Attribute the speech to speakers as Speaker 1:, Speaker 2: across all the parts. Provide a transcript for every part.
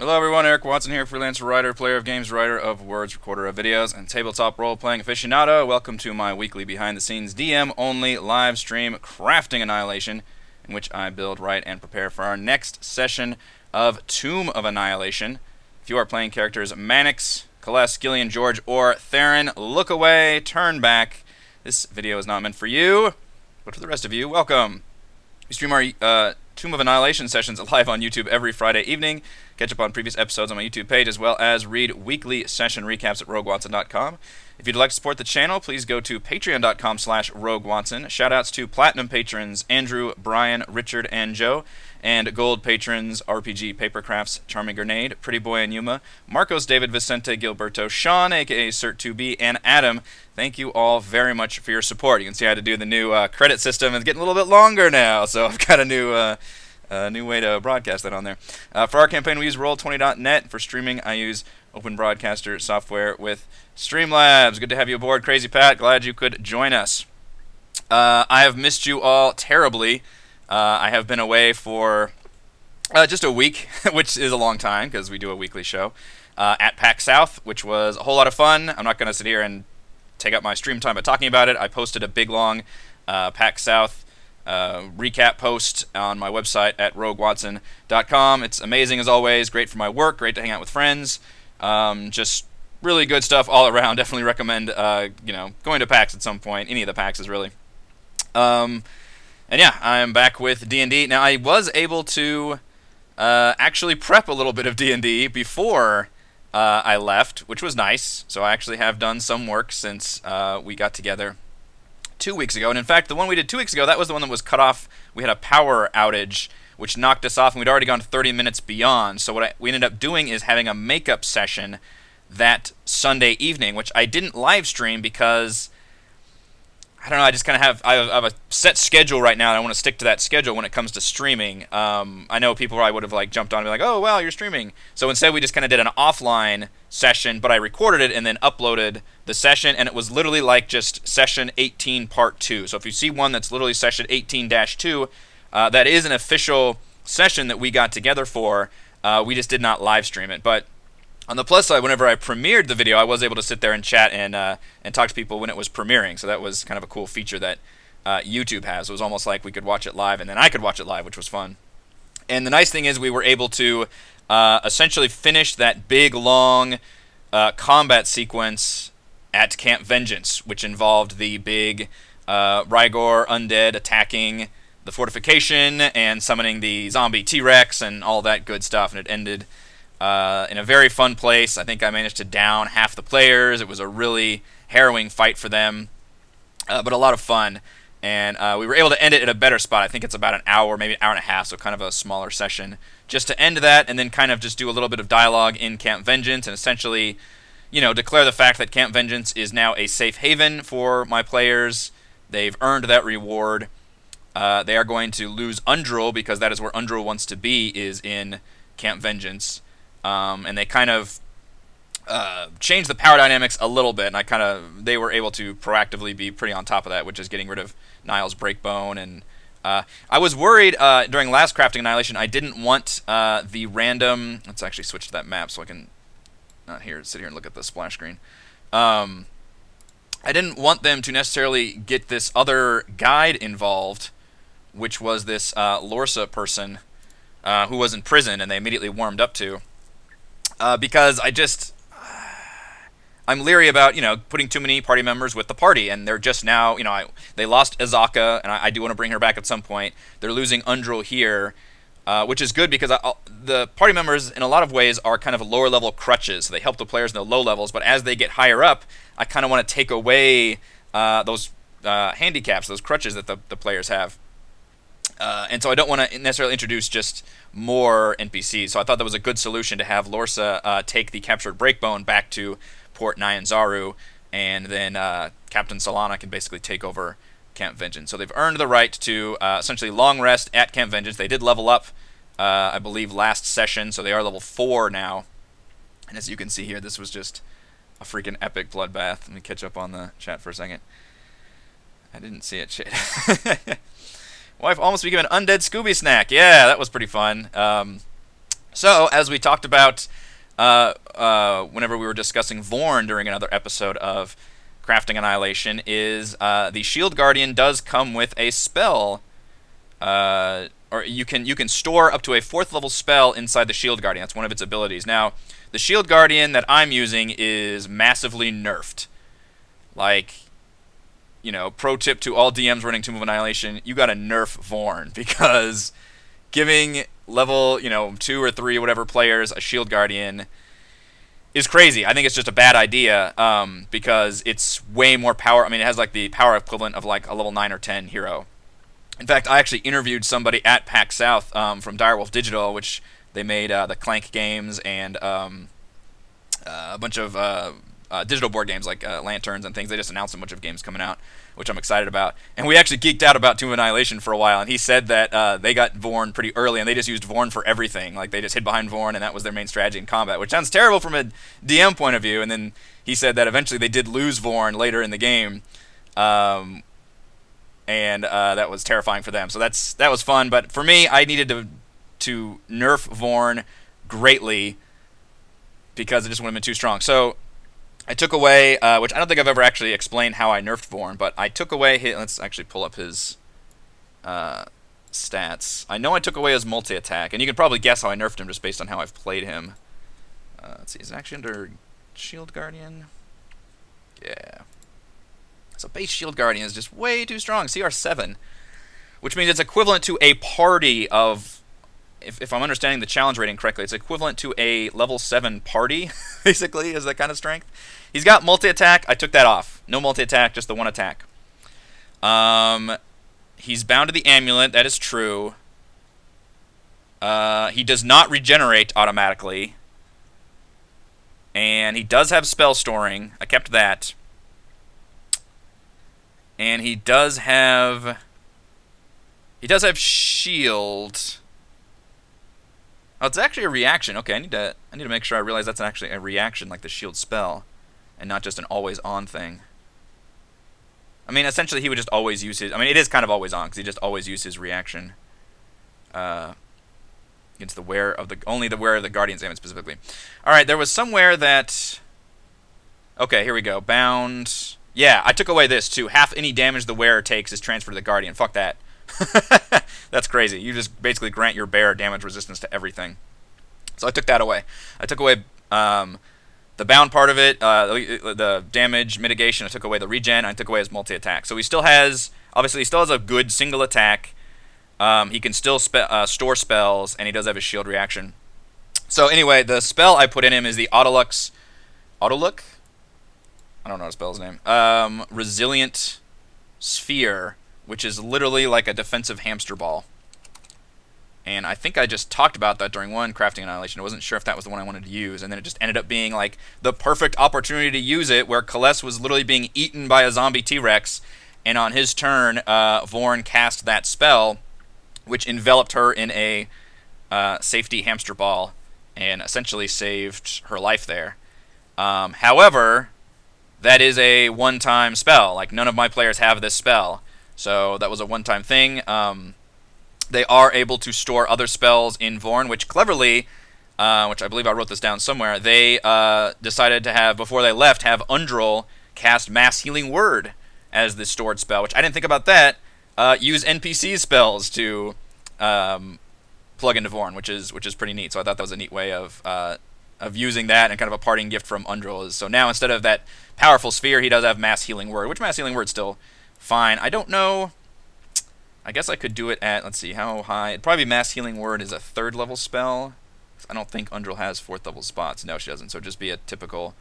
Speaker 1: Hello everyone, Eric Watson here, freelance writer, player of games, writer of words, recorder of videos, and tabletop role-playing aficionado. Welcome to my weekly behind-the-scenes DM-only live stream Crafting Annihilation, in which I build, write, and prepare for our next session of Tomb of Annihilation. If you are playing characters Mannix, Kales, Gillian, George, or Theron, look away, turn back. This video is not meant for you, but for the rest of you, welcome. We stream our Tomb of Annihilation sessions live on YouTube every Friday evening. Catch up on previous episodes on my YouTube page, as well as read weekly session recaps at roguewatson.com. If you'd like to support the channel, please go to patreon.com/roguewatson. Shoutouts to Platinum patrons Andrew, Brian, Richard, and Joe, and Gold patrons RPG Papercrafts, Charming Grenade, Pretty Boy and Yuma, Marcos, David, Vicente, Gilberto, Sean, aka Cert2B, and Adam. Thank you all very much for your support. You can see I had to do the new credit system. It's getting a little bit longer now, so I've got a new way to broadcast that on there. For our campaign, we use Roll20.net. For streaming, I use Open Broadcaster software with Streamlabs. Good to have you aboard, Crazy Pat. Glad you could join us. I have missed you all terribly. I have been away for just a week, which is a long time because we do a weekly show, at PAX South, which was a whole lot of fun. I'm not going to sit here and take up my stream time by talking about it. I posted a big, long PAX South recap post on my website at roguewatson.com. It's amazing as always, great for my work, great to hang out with friends, just really good stuff all around. Definitely recommend going to PAX at some point, any of the PAXs really. And yeah, I am back with D&D. Now I was able to actually prep a little bit of D&D before I left, which was nice. So I actually have done some work since we got together 2 weeks ago. And in fact, the one we did 2 weeks ago, that was the one that was cut off. We had a power outage, which knocked us off, and we'd already gone 30 minutes beyond. So what we ended up doing is having a makeup session that Sunday evening, which I didn't live stream because, I don't know, I just kind of I have a set schedule right now, and I want to stick to that schedule when it comes to streaming. I know people probably would have jumped on and be like, oh, well, you're streaming. So instead we just kind of did an offline session, but I recorded it and then uploaded the session, and it was literally like just session 18 part 2. So if you see one that's literally session 18-2, that is an official session that we got together for. We just did not live stream it. But on the plus side, whenever I premiered the video, I was able to sit there and chat and talk to people when it was premiering. So that was kind of a cool feature that YouTube has. It was almost like we could watch it live, and then I could watch it live, which was fun. And the nice thing is we were able to essentially finish that big, long combat sequence at Camp Vengeance, which involved the big Rygor undead attacking the fortification and summoning the zombie T-Rex and all that good stuff. And it ended in a very fun place. I think I managed to down half the players. It was a really harrowing fight for them, but a lot of fun. And we were able to end it at a better spot. I think it's about an hour, maybe an hour and a half, so kind of a smaller session. Just to end that, and then kind of just do a little bit of dialogue in Camp Vengeance, and essentially, declare the fact that Camp Vengeance is now a safe haven for my players. They've earned that reward. They are going to lose Undril, because that is where Undril wants to be, is in Camp Vengeance. And they kind of changed the power dynamics a little bit, and they were able to proactively be pretty on top of that, which is getting rid of Niall's Breakbone. And I was worried during last Crafting Annihilation, I didn't want the random... Let's actually switch to that map so I can not sit here and look at the splash screen. I didn't want them to necessarily get this other guide involved, which was this Lorsa person who was in prison and they immediately warmed up to. Because I'm leery about, putting too many party members with the party, and they're just now, they lost Azaka, and I do want to bring her back at some point. They're losing Undril here, which is good because the party members, in a lot of ways, are kind of lower-level crutches. So they help the players in the low levels, but as they get higher up, I kind of want to take away those handicaps, those crutches that the players have. And so I don't want to necessarily introduce just more NPCs. So I thought that was a good solution to have Lorsa take the captured Breakbone back to Port Nyanzaru, and then Captain Solana can basically take over Camp Vengeance. So they've earned the right to essentially long rest at Camp Vengeance. They did level up, I believe, last session, so they are level 4 now. And as you can see here, this was just a freaking epic bloodbath. Let me catch up on the chat for a second. I didn't see it. Shit. Wife almost became an undead Scooby snack. Yeah, that was pretty fun. So, as we talked about whenever we were discussing Vorn during another episode of Crafting Annihilation, is the Shield Guardian does come with a spell, or you can store up to a 4th level spell inside the Shield Guardian. That's one of its abilities. Now, the Shield Guardian that I'm using is massively nerfed. Like, pro tip to all DMs running Tomb of Annihilation, you gotta nerf Vorn, because giving level, 2 or 3, whatever players a Shield Guardian is crazy. I think it's just a bad idea, because it's way more power. I mean, it has like the power equivalent of like a level 9 or 10 hero. In fact, I actually interviewed somebody at PAX South from Direwolf Digital, which they made the Clank games and a bunch of digital board games like Lanterns and things. They just announced a bunch of games coming out, which I'm excited about. And we actually geeked out about Tomb of Annihilation for a while, and he said that they got Vorn pretty early, and they just used Vorn for everything. Like, they just hid behind Vorn, and that was their main strategy in combat, which sounds terrible from a DM point of view. And then he said that eventually they did lose Vorn later in the game, and that was terrifying for them. So that was fun, but for me, I needed to nerf Vorn greatly because it just would have been too strong. So I took away, which I don't think I've ever actually explained how I nerfed Vorn, but I took away his, let's actually pull up his stats. I know I took away his multi-attack, and you can probably guess how I nerfed him just based on how I've played him. Let's see, is it actually under Shield Guardian? Yeah. So base Shield Guardian is just way too strong, CR7, which means it's equivalent to a party of, if I'm understanding the challenge rating correctly, it's equivalent to a level 7 party, basically, is that kind of strength. He's got multi-attack. I took that off. No multi-attack, just the one attack. He's bound to the amulet. That is true. He does not regenerate automatically. And he does have spell storing. I kept that. And he does have shield. Oh, it's actually a reaction. Okay, I need to make sure I realize that's actually a reaction, like the shield spell, and not just an always-on thing. I mean, essentially, he would just always use his. I mean, it is kind of always on because he just always uses his reaction against the wearer of the wearer of the Guardian's amulet specifically. All right, there was somewhere that. Okay, here we go. Bound. Yeah, I took away this too. Half any damage the wearer takes is transferred to the Guardian. Fuck that. That's crazy. You just basically grant your bearer damage resistance to everything. So I took that away. I took away the bound part of it, the damage mitigation. I took away the regen. I took away his multi-attack. So he still has, obviously, he still has a good single attack. He can still store spells, and he does have his shield reaction. So anyway, the spell I put in him is the Autolook? I don't know the spell's name. Resilient Sphere, which is literally like a defensive hamster ball. And I think I just talked about that during one Crafting Annihilation. I wasn't sure if that was the one I wanted to use, and then it just ended up being like the perfect opportunity to use it, where Kaless was literally being eaten by a zombie T-Rex, and on his turn, Vorn cast that spell, which enveloped her in a safety hamster ball, and essentially saved her life there. However, that is a one-time spell. Like, none of my players have this spell. So that was a one-time thing. They are able to store other spells in Vorn, which cleverly, which I believe I wrote this down somewhere, they decided to have, before they left, have Undril cast Mass Healing Word as the stored spell, which I didn't think about that. Use NPC spells to plug into Vorn, which is pretty neat. So I thought that was a neat way of using that, and kind of a parting gift from Undril. So now, instead of that powerful sphere, he does have Mass Healing Word, which Mass Healing Word's still fine. I don't know. I guess I could do it at, let's see, how high? It'd probably be Mass Healing Word is a 3rd level spell. I don't think Undril has 4th level spots. No, she doesn't. So it'd just be a typical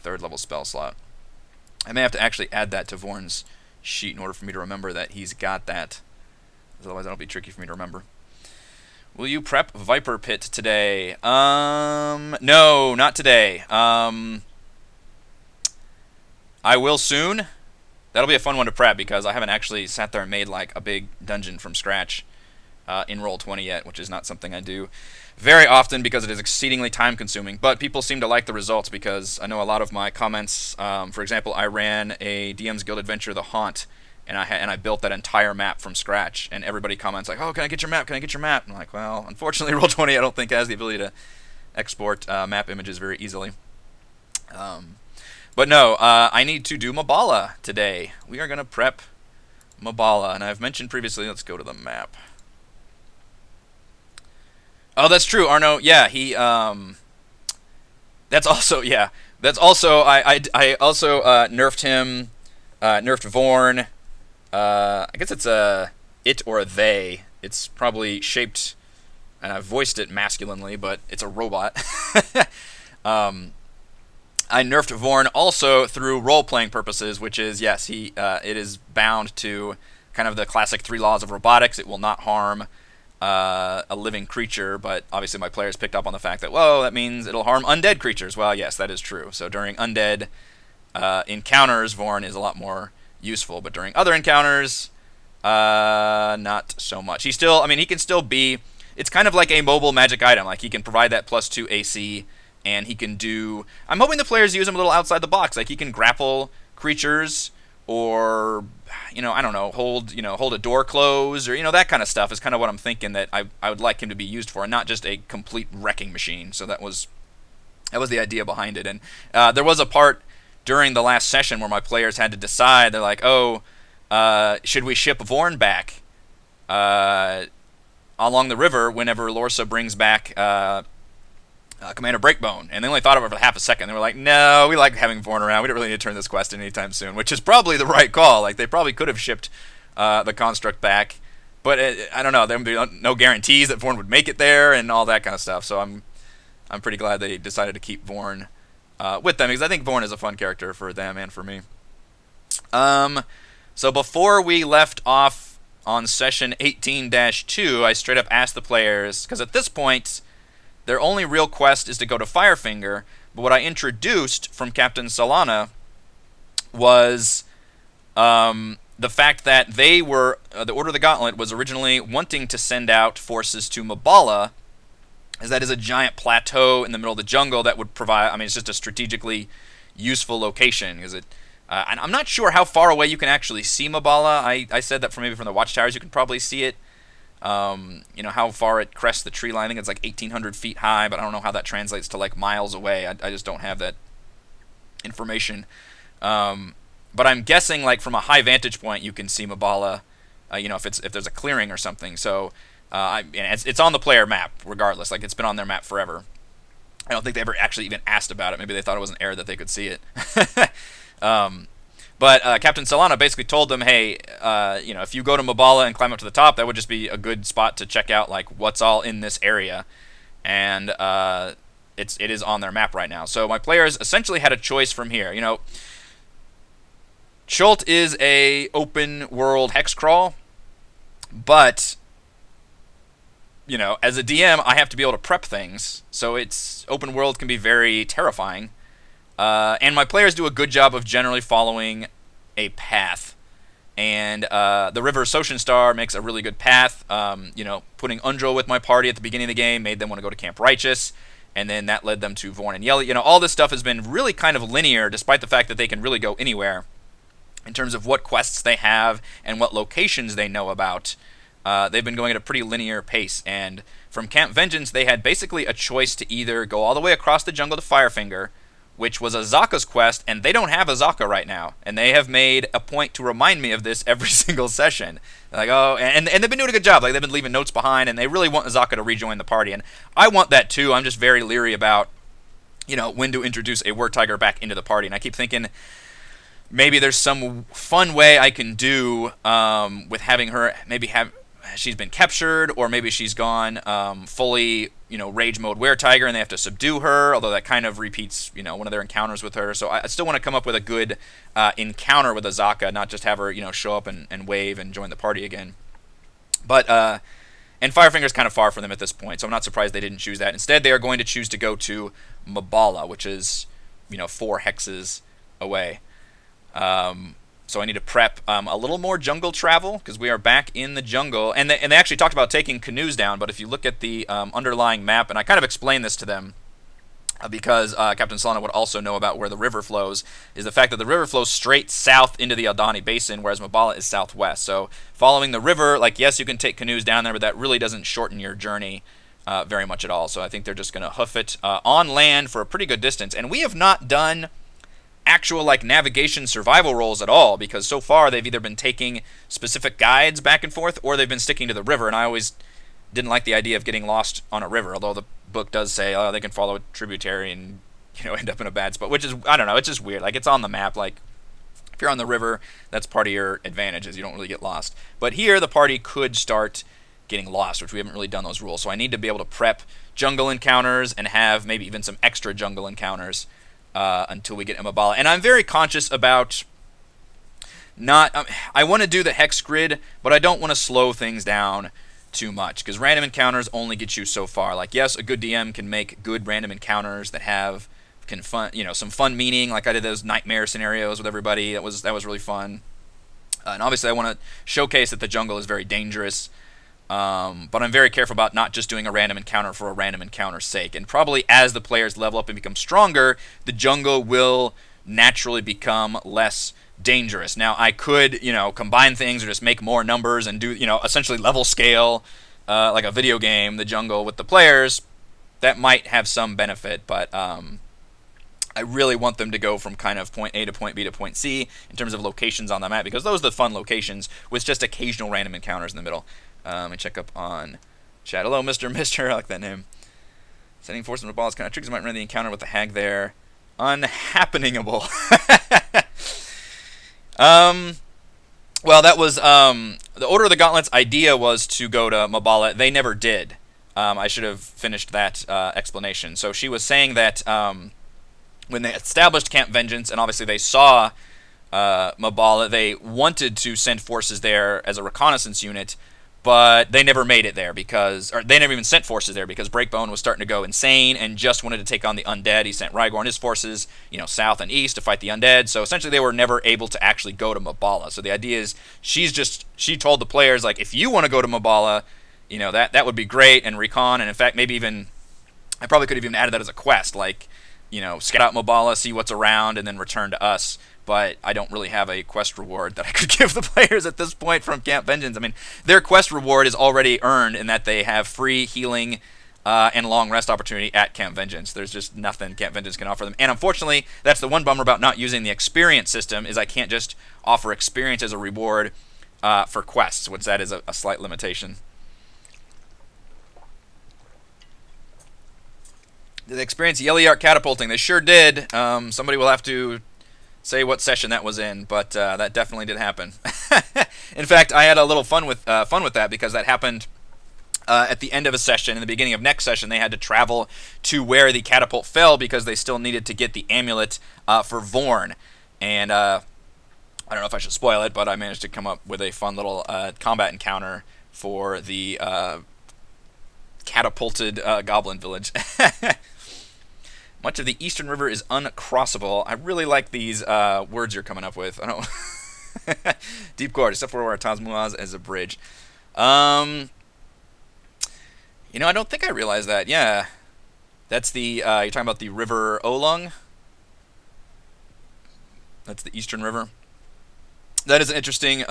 Speaker 1: 3rd level spell slot. I may have to actually add that to Vorn's sheet in order for me to remember that he's got that. Otherwise, that'll be tricky for me to remember. Will you prep Viper Pit today? No, not today. I will soon. That'll be a fun one to prep, because I haven't actually sat there and made like a big dungeon from scratch in Roll20 yet, which is not something I do very often because it is exceedingly time consuming. But people seem to like the results, because I know a lot of my comments, for example, I ran a DM's Guild adventure, The Haunt, and I built that entire map from scratch. And everybody comments like, "Oh, can I get your map? Can I get your map?" And I'm like, well, unfortunately, Roll20 I don't think has the ability to export map images very easily. But no, I need to do Mbala today. We are going to prep Mbala, and I've mentioned previously, let's go to the map. Oh, that's true, Arno. Yeah, he, that's also, yeah. That's also, I also nerfed him, nerfed Vorn. I guess it's a it or a they. It's probably shaped, and I've voiced it masculinely, but it's a robot. I nerfed Vorn also through role-playing purposes, which is, yes, it is bound to kind of the classic 3 laws of robotics. It will not harm a living creature, but obviously my players picked up on the fact that, whoa, that means it'll harm undead creatures. Well, yes, that is true. So during undead encounters, Vorn is a lot more useful, but during other encounters, not so much. He can still be, it's kind of like a mobile magic item. Like, he can provide that +2 AC, and he can do, I'm hoping the players use him a little outside the box. Like, he can grapple creatures, or, I don't know, hold a door closed, or, that kind of stuff is kind of what I'm thinking that I would like him to be used for, and not just a complete wrecking machine. So that was the idea behind it. And there was a part during the last session where my players had to decide. They're like, oh, should we ship Vorn back along the river whenever Lorsa brings back Commander Breakbone? And they only thought of it for half a second. They were like, no, we like having Vorn around. We don't really need to turn this quest in anytime soon, which is probably the right call. Like, they probably could have shipped the construct back, but I don't know. There would be no guarantees that Vorn would make it there and all that kind of stuff. So I'm pretty glad they decided to keep Vorn with them, because I think Vorn is a fun character for them and for me. So before we left off on session 18-2, I straight up asked the players, because at this point, their only real quest is to go to Firefinger, but what I introduced from Captain Solana was the fact that they were, the Order of the Gauntlet was originally wanting to send out forces to Mbala, as that is a giant plateau in the middle of the jungle that would provide, it's just a strategically useful location, because and I'm not sure how far away you can actually see Mbala. I said that maybe from the watchtowers you can probably see it. How far it crests the tree line. I think it's like 1,800 feet high, but I don't know how that translates to like miles away. I just don't have that information. But I'm guessing like from a high vantage point you can see Mbala, if there's a clearing or something. So it's on the player map regardless. Like, it's been on their map forever. I don't think they ever actually even asked about it. Maybe they thought it was an error that they could see it. But Captain Solana basically told them, hey, if you go to Mbala and climb up to the top, that would just be a good spot to check out like what's all in this area, and it is on their map right now. So my players essentially had a choice from here. Chult is a open world hex crawl, but as a DM, I have to be able to prep things, so it's open world can be very terrifying. And my players do a good job of generally following a path. And the River Soshin Star makes a really good path. Putting Undril with my party at the beginning of the game made them want to go to Camp Righteous, and then that led them to Vorn and Yelly. All this stuff has been really kind of linear, despite the fact that they can really go anywhere in terms of what quests they have and what locations they know about. They've been going at a pretty linear pace, and from Camp Vengeance, they had basically a choice to either go all the way across the jungle to Firefinger, which was Azaka's quest, and they don't have Azaka right now, and they have made a point to remind me of this every single session. Like, oh, and they've been doing a good job. Like, they've been leaving notes behind, and they really want Azaka to rejoin the party, and I want that too. I'm just very leery about, when to introduce a War Tiger back into the party, and I keep thinking maybe there's some fun way I can do with having her she's been captured, or maybe she's gone fully, rage mode Were Tiger, and they have to subdue her, although that kind of repeats, one of their encounters with her. So I still want to come up with a good encounter with Azaka, not just have her, show up and wave and join the party again. But, and Firefinger's kind of far from them at this point, so I'm not surprised they didn't choose that. Instead, they are going to choose to go to Mbala, which is, 4 hexes away. So I need to prep a little more jungle travel, because we are back in the jungle. And they actually talked about taking canoes down, but if you look at the underlying map, and I kind of explained this to them because Captain Solana would also know about where the river flows, is the fact that the river flows straight south into the Aldani Basin, whereas Mbala is southwest. So following the river, like, yes, you can take canoes down there, but that really doesn't shorten your journey very much at all. So I think they're just going to hoof it on land for a pretty good distance. And we have not done actual like navigation survival rolls at all, because so far they've either been taking specific guides back and forth or they've been sticking to the river, and I always didn't like the idea of getting lost on a river, although the book does say they can follow a tributary and end up in a bad spot, which is, I don't know, it's just weird. Like, it's on the map. Like, if you're on the river, that's part of your advantage, is you don't really get lost. But here the party could start getting lost, which we haven't really done those rules. So I need to be able to prep jungle encounters and have maybe even some extra jungle encounters until we get Mbala. And I'm very conscious about not. I want to do the hex grid, but I don't want to slow things down too much, because random encounters only get you so far. Like, yes, a good DM can make good random encounters that have some fun meaning. Like I did those nightmare scenarios with everybody. That was really fun. And obviously I want to showcase that the jungle is very dangerous. But I'm very careful about not just doing a random encounter for a random encounter's sake. And probably as the players level up and become stronger, the jungle will naturally become less dangerous. Now, I could, combine things or just make more numbers and do, essentially level scale, like a video game, the jungle with the players. That might have some benefit, but I really want them to go from kind of point A to point B to point C in terms of locations on the map, because those are the fun locations with just occasional random encounters in the middle. Let me check up on chat. Hello, Mr. I like that name. Sending forces from the ball is kind of tricky. Might run the encounter with the hag there. Unhappeningable. Well, that was the Order of the Gauntlet's idea was to go to Mbala. They never did. I should have finished that explanation. So she was saying that when they established Camp Vengeance, and obviously they saw Mbala, they wanted to send forces there as a reconnaissance unit, but they never made it there or they never even sent forces there because Breakbone was starting to go insane and just wanted to take on the undead. He sent Rygor and his forces, south and east to fight the undead. So essentially they were never able to actually go to Mbala. So the idea is she told the players, like, if you want to go to Mbala, that would be great, and recon, and in fact maybe even I probably could have even added that as a quest, like, scout out Mbala, see what's around, and then return to us. But I don't really have a quest reward that I could give the players at this point from Camp Vengeance. I mean, their quest reward is already earned in that they have free healing and long rest opportunity at Camp Vengeance. There's just nothing Camp Vengeance can offer them. And unfortunately, that's the one bummer about not using the experience system, is I can't just offer experience as a reward for quests, which that is a slight limitation. Did they experience Yelly catapulting? They sure did. Somebody will have to say what session that was in, but that definitely did happen. In fact, I had a little fun with that, because that happened at the end of a session. In the beginning of next session, they had to travel to where the catapult fell because they still needed to get the amulet for Vorn. And I don't know if I should spoil it, but I managed to come up with a fun little combat encounter for the catapulted goblin village. Much of the Eastern River is uncrossable. I really like these words you're coming up with. I don't. Deep Gorge, except for where Tazmuaz as a bridge. I don't think I realized that. Yeah, that's the you're talking about the River Olung. That's the Eastern River. That is an interesting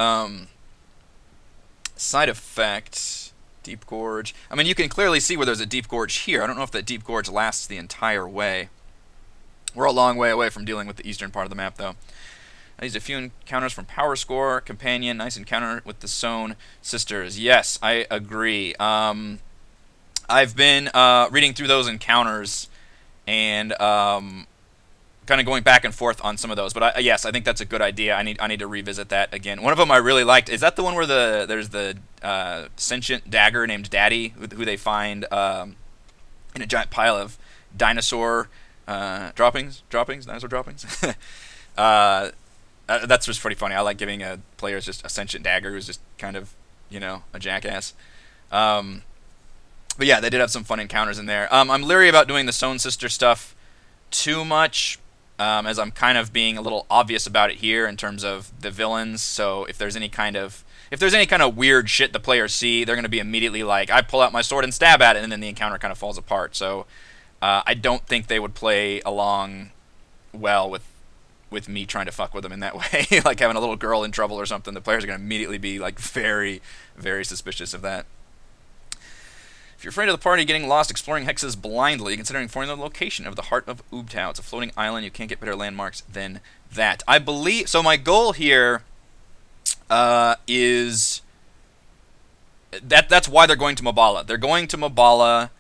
Speaker 1: side effect. Deep Gorge. I mean, you can clearly see where there's a deep gorge here. I don't know if that deep gorge lasts the entire way. We're a long way away from dealing with the eastern part of the map, though. I used a few encounters from Power Score, Companion, nice encounter with the Sown Sisters. Yes, I agree. I've been reading through those encounters and kind of going back and forth on some of those, but yes, I think that's a good idea. I need to revisit that again. One of them I really liked, is that the one where there's the sentient dagger named Daddy, who they find in a giant pile of dinosaur droppings. That's just pretty funny. I like giving players just a sentient dagger who's just kind of a jackass. But yeah, they did have some fun encounters in there. I'm leery about doing the Sown Sister stuff too much, as I'm kind of being a little obvious about it here in terms of the villains. So if there's any kind of weird shit the players see, they're going to be immediately like, I pull out my sword and stab at it, and then the encounter kind of falls apart. So I don't think they would play along well with me trying to fuck with them in that way. Like having a little girl in trouble or something, the players are going to immediately be like very, very suspicious of that. If you're afraid of the party getting lost exploring hexes blindly, consider informing the location of the heart of Ubtao. It's a floating island. You can't get better landmarks than that. I believe so. My goal here is that's why they're going to Mbala. They're going to Mbala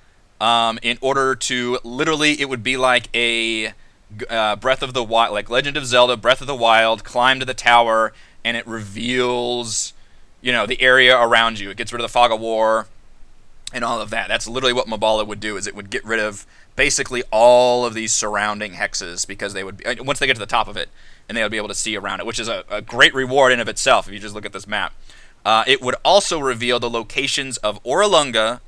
Speaker 1: in order to literally, it would be like a Breath of the Wild, like Legend of Zelda, Breath of the Wild. Climb to the tower, and it reveals, the area around you. It gets rid of the fog of war and all of that. That's literally what Mbala would do. Is it would get rid of basically all of these surrounding hexes, because they would be, once they get to the top of it, and they would be able to see around it, which is a great reward in of itself if you just look at this map. It would also reveal the locations of Oralunga,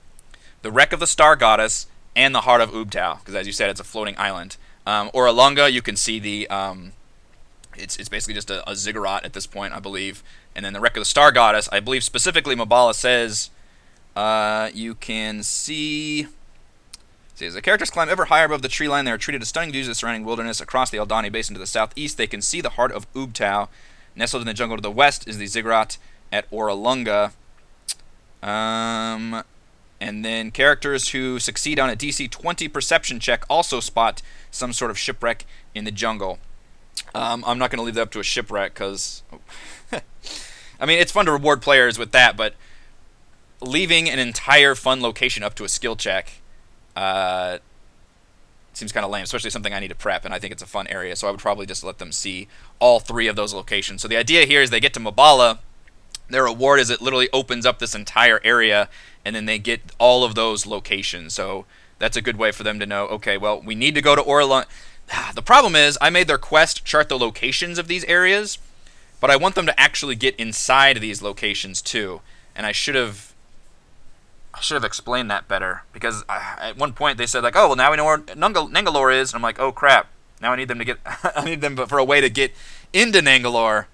Speaker 1: the Wreck of the Star Goddess, and the Heart of Ubtao, because as you said, it's a floating island. Oralunga, you can see the it's basically just a ziggurat at this point, I believe. And then the Wreck of the Star Goddess, I believe specifically Mbala says you can see. As the characters climb ever higher above the tree line, they are treated to stunning views of the surrounding wilderness. Across the Eldani Basin to the southeast, they can see the Heart of Ubtao. Nestled in the jungle to the west is the ziggurat at Oralunga. And then characters who succeed on a DC 20 perception check also spot some sort of shipwreck in the jungle. I'm not going to leave that up to a shipwreck because, I mean, it's fun to reward players with that, but leaving an entire fun location up to a skill check seems kind of lame, especially something I need to prep, and I think it's a fun area, so I would probably just let them see all three of those locations. So the idea here is they get to Mbala, their reward is it literally opens up this entire area, and then they get all of those locations. So that's a good way for them to know, okay, well, we need to go to Oralunga. The problem is, I made their quest chart the locations of these areas, but I want them to actually get inside these locations too. And I should have explained that better, because at one point they said like, oh, well, now we know where Nangalore is, and I'm like, oh crap, now I need them to get I need them for a way to get into Nangalore.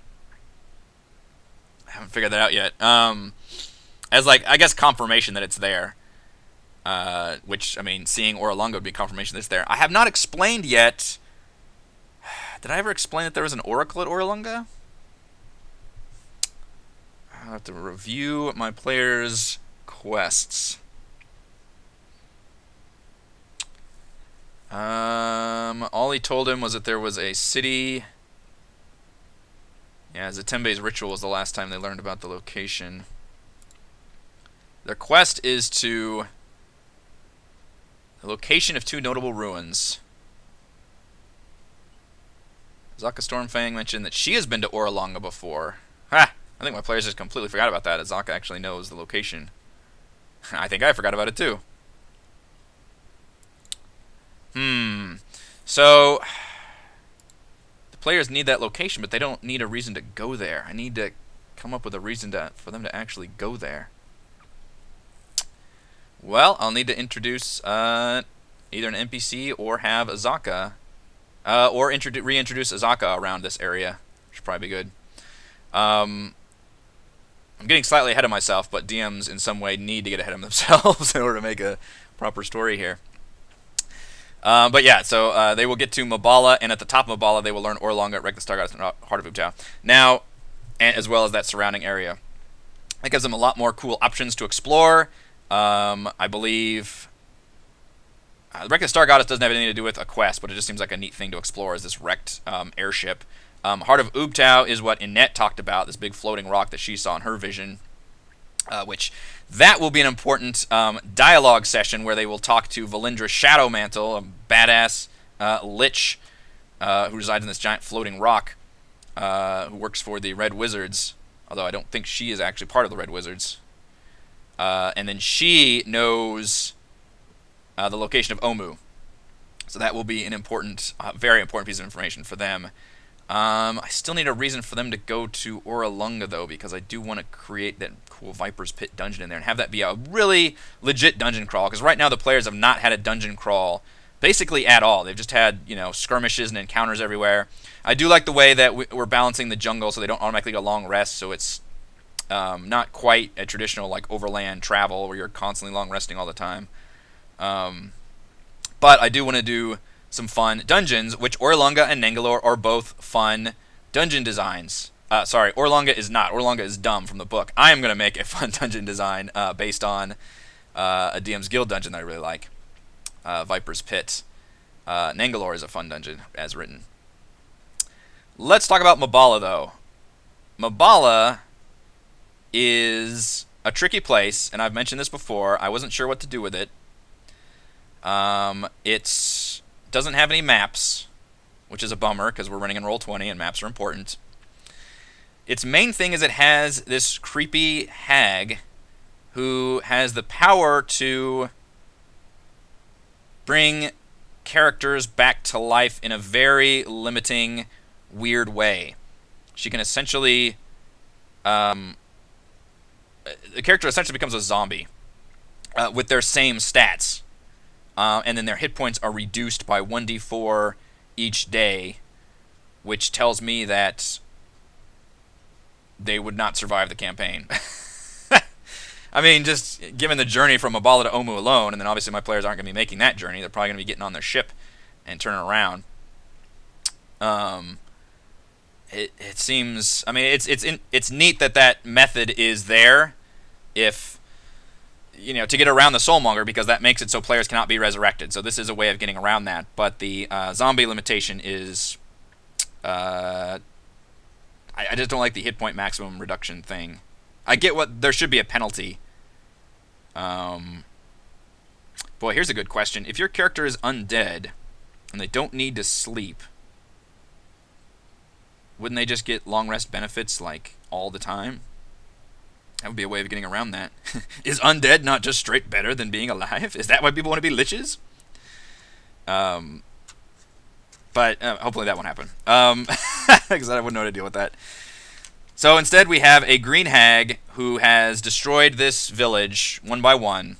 Speaker 1: I haven't figured that out yet. As like, I guess confirmation that it's there. Which, I mean, seeing Oralunga would be confirmation that it's there. I have not explained yet. Did I ever explain that there was an oracle at Oralunga? I'll have to review my players' quests. All he told him was that there was a city. Yeah, Zatembe's ritual was the last time they learned about the location. Their quest is to the location of two notable ruins. Zaka Stormfang mentioned that she has been to Oralunga before. Ha! I think my players just completely forgot about that, as Zaka actually knows the location. I think I forgot about it too. So the players need that location, but they don't need a reason to go there. I need to come up with a reason for them to actually go there. Well, I'll need to introduce either an NPC or have Azaka, or reintroduce Azaka around this area, which would probably be good. I'm getting slightly ahead of myself, but DMs in some way need to get ahead of themselves in order to make a proper story here. But yeah, so they will get to Mbala, and at the top of Mbala, they will learn Oralunga, Wreck the Star Goddess, and Heart of Ubtao. Now, and as well as that surrounding area. It gives them a lot more cool options to explore. I believe the Wreck of the Star Goddess doesn't have anything to do with a quest, but it just seems like a neat thing to explore, is this wrecked airship. Heart of Ubtao is what Annette talked about, this big floating rock that she saw in her vision, which that will be an important dialogue session where they will talk to Valindra Shadowmantle, a badass lich who resides in this giant floating rock, who works for the Red Wizards, although I don't think she is actually part of the Red Wizards. And then she knows the location of Omu. So that will be an important, very important piece of information for them. I still need a reason for them to go to Oralunga, though, because I do want to create that cool Viper's Pit dungeon in there and have that be a really legit dungeon crawl. Because right now the players have not had a dungeon crawl basically at all. They've just had, skirmishes and encounters everywhere. I do like the way that we're balancing the jungle so they don't automatically go long rest, so it's not quite a traditional like overland travel where you're constantly long resting all the time. But But I do want to do some fun dungeons, which Orlunga and Nangalore are both fun dungeon designs. Sorry, Orlunga is not. Orlunga is dumb from the book. I am going to make a fun dungeon design based on a DM's Guild dungeon that I really like. Viper's Pit. Nangalore is a fun dungeon, as written. Let's talk about Mbala, though. Mbala is a tricky place, and I've mentioned this before. I wasn't sure what to do with it. It doesn't have any maps, which is a bummer, because we're running in Roll20, and maps are important. Its main thing is it has this creepy hag who has the power to bring characters back to life in a very limiting, weird way. She can essentially... the character essentially becomes a zombie with their same stats. And then their hit points are reduced by 1d4 each day, which tells me that they would not survive the campaign. I mean, just given the journey from Mbala to Omu alone, and then obviously my players aren't going to be making that journey. They're probably going to be getting on their ship and turning around. It seems... I mean, it's neat that method is there if... to get around the Soulmonger, because that makes it so players cannot be resurrected. So this is a way of getting around that. But the zombie limitation is... I just don't like the hit point maximum reduction thing. I get what... There should be a penalty. Boy, here's a good question. If your character is undead, and they don't need to sleep, wouldn't they just get long rest benefits, like, all the time? That would be a way of getting around that. Is undead not just straight better than being alive? Is that why people want to be liches? But hopefully that won't happen. Because I wouldn't know how to deal with that. So instead we have a green hag who has destroyed this village one by one.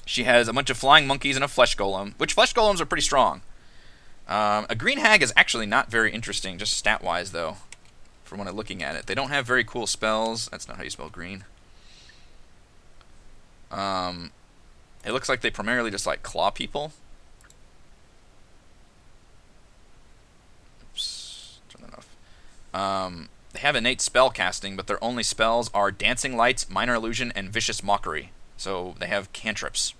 Speaker 1: She has a bunch of flying monkeys and a flesh golem, which flesh golems are pretty strong. A green hag is actually not very interesting, just stat-wise, though, from when I'm looking at it. They don't have very cool spells. That's not how you spell green. It looks like they primarily just, like, claw people. Oops, turn that off. They have innate spell casting, but their only spells are Dancing Lights, Minor Illusion, and Vicious Mockery. So they have cantrips.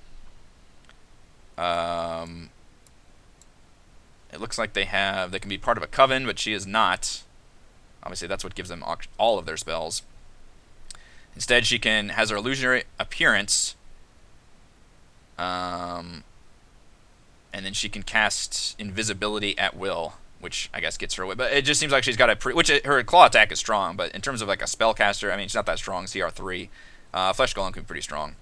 Speaker 1: It looks like they can be part of a coven, but she is not. Obviously, that's what gives them all of their spells. Instead, she has her illusionary appearance, and then she can cast invisibility at will, which I guess gets her away. But it just seems like she's got her claw attack is strong, but in terms of like a spellcaster, I mean, she's not that strong. CR3, Flesh Golem can be pretty strong.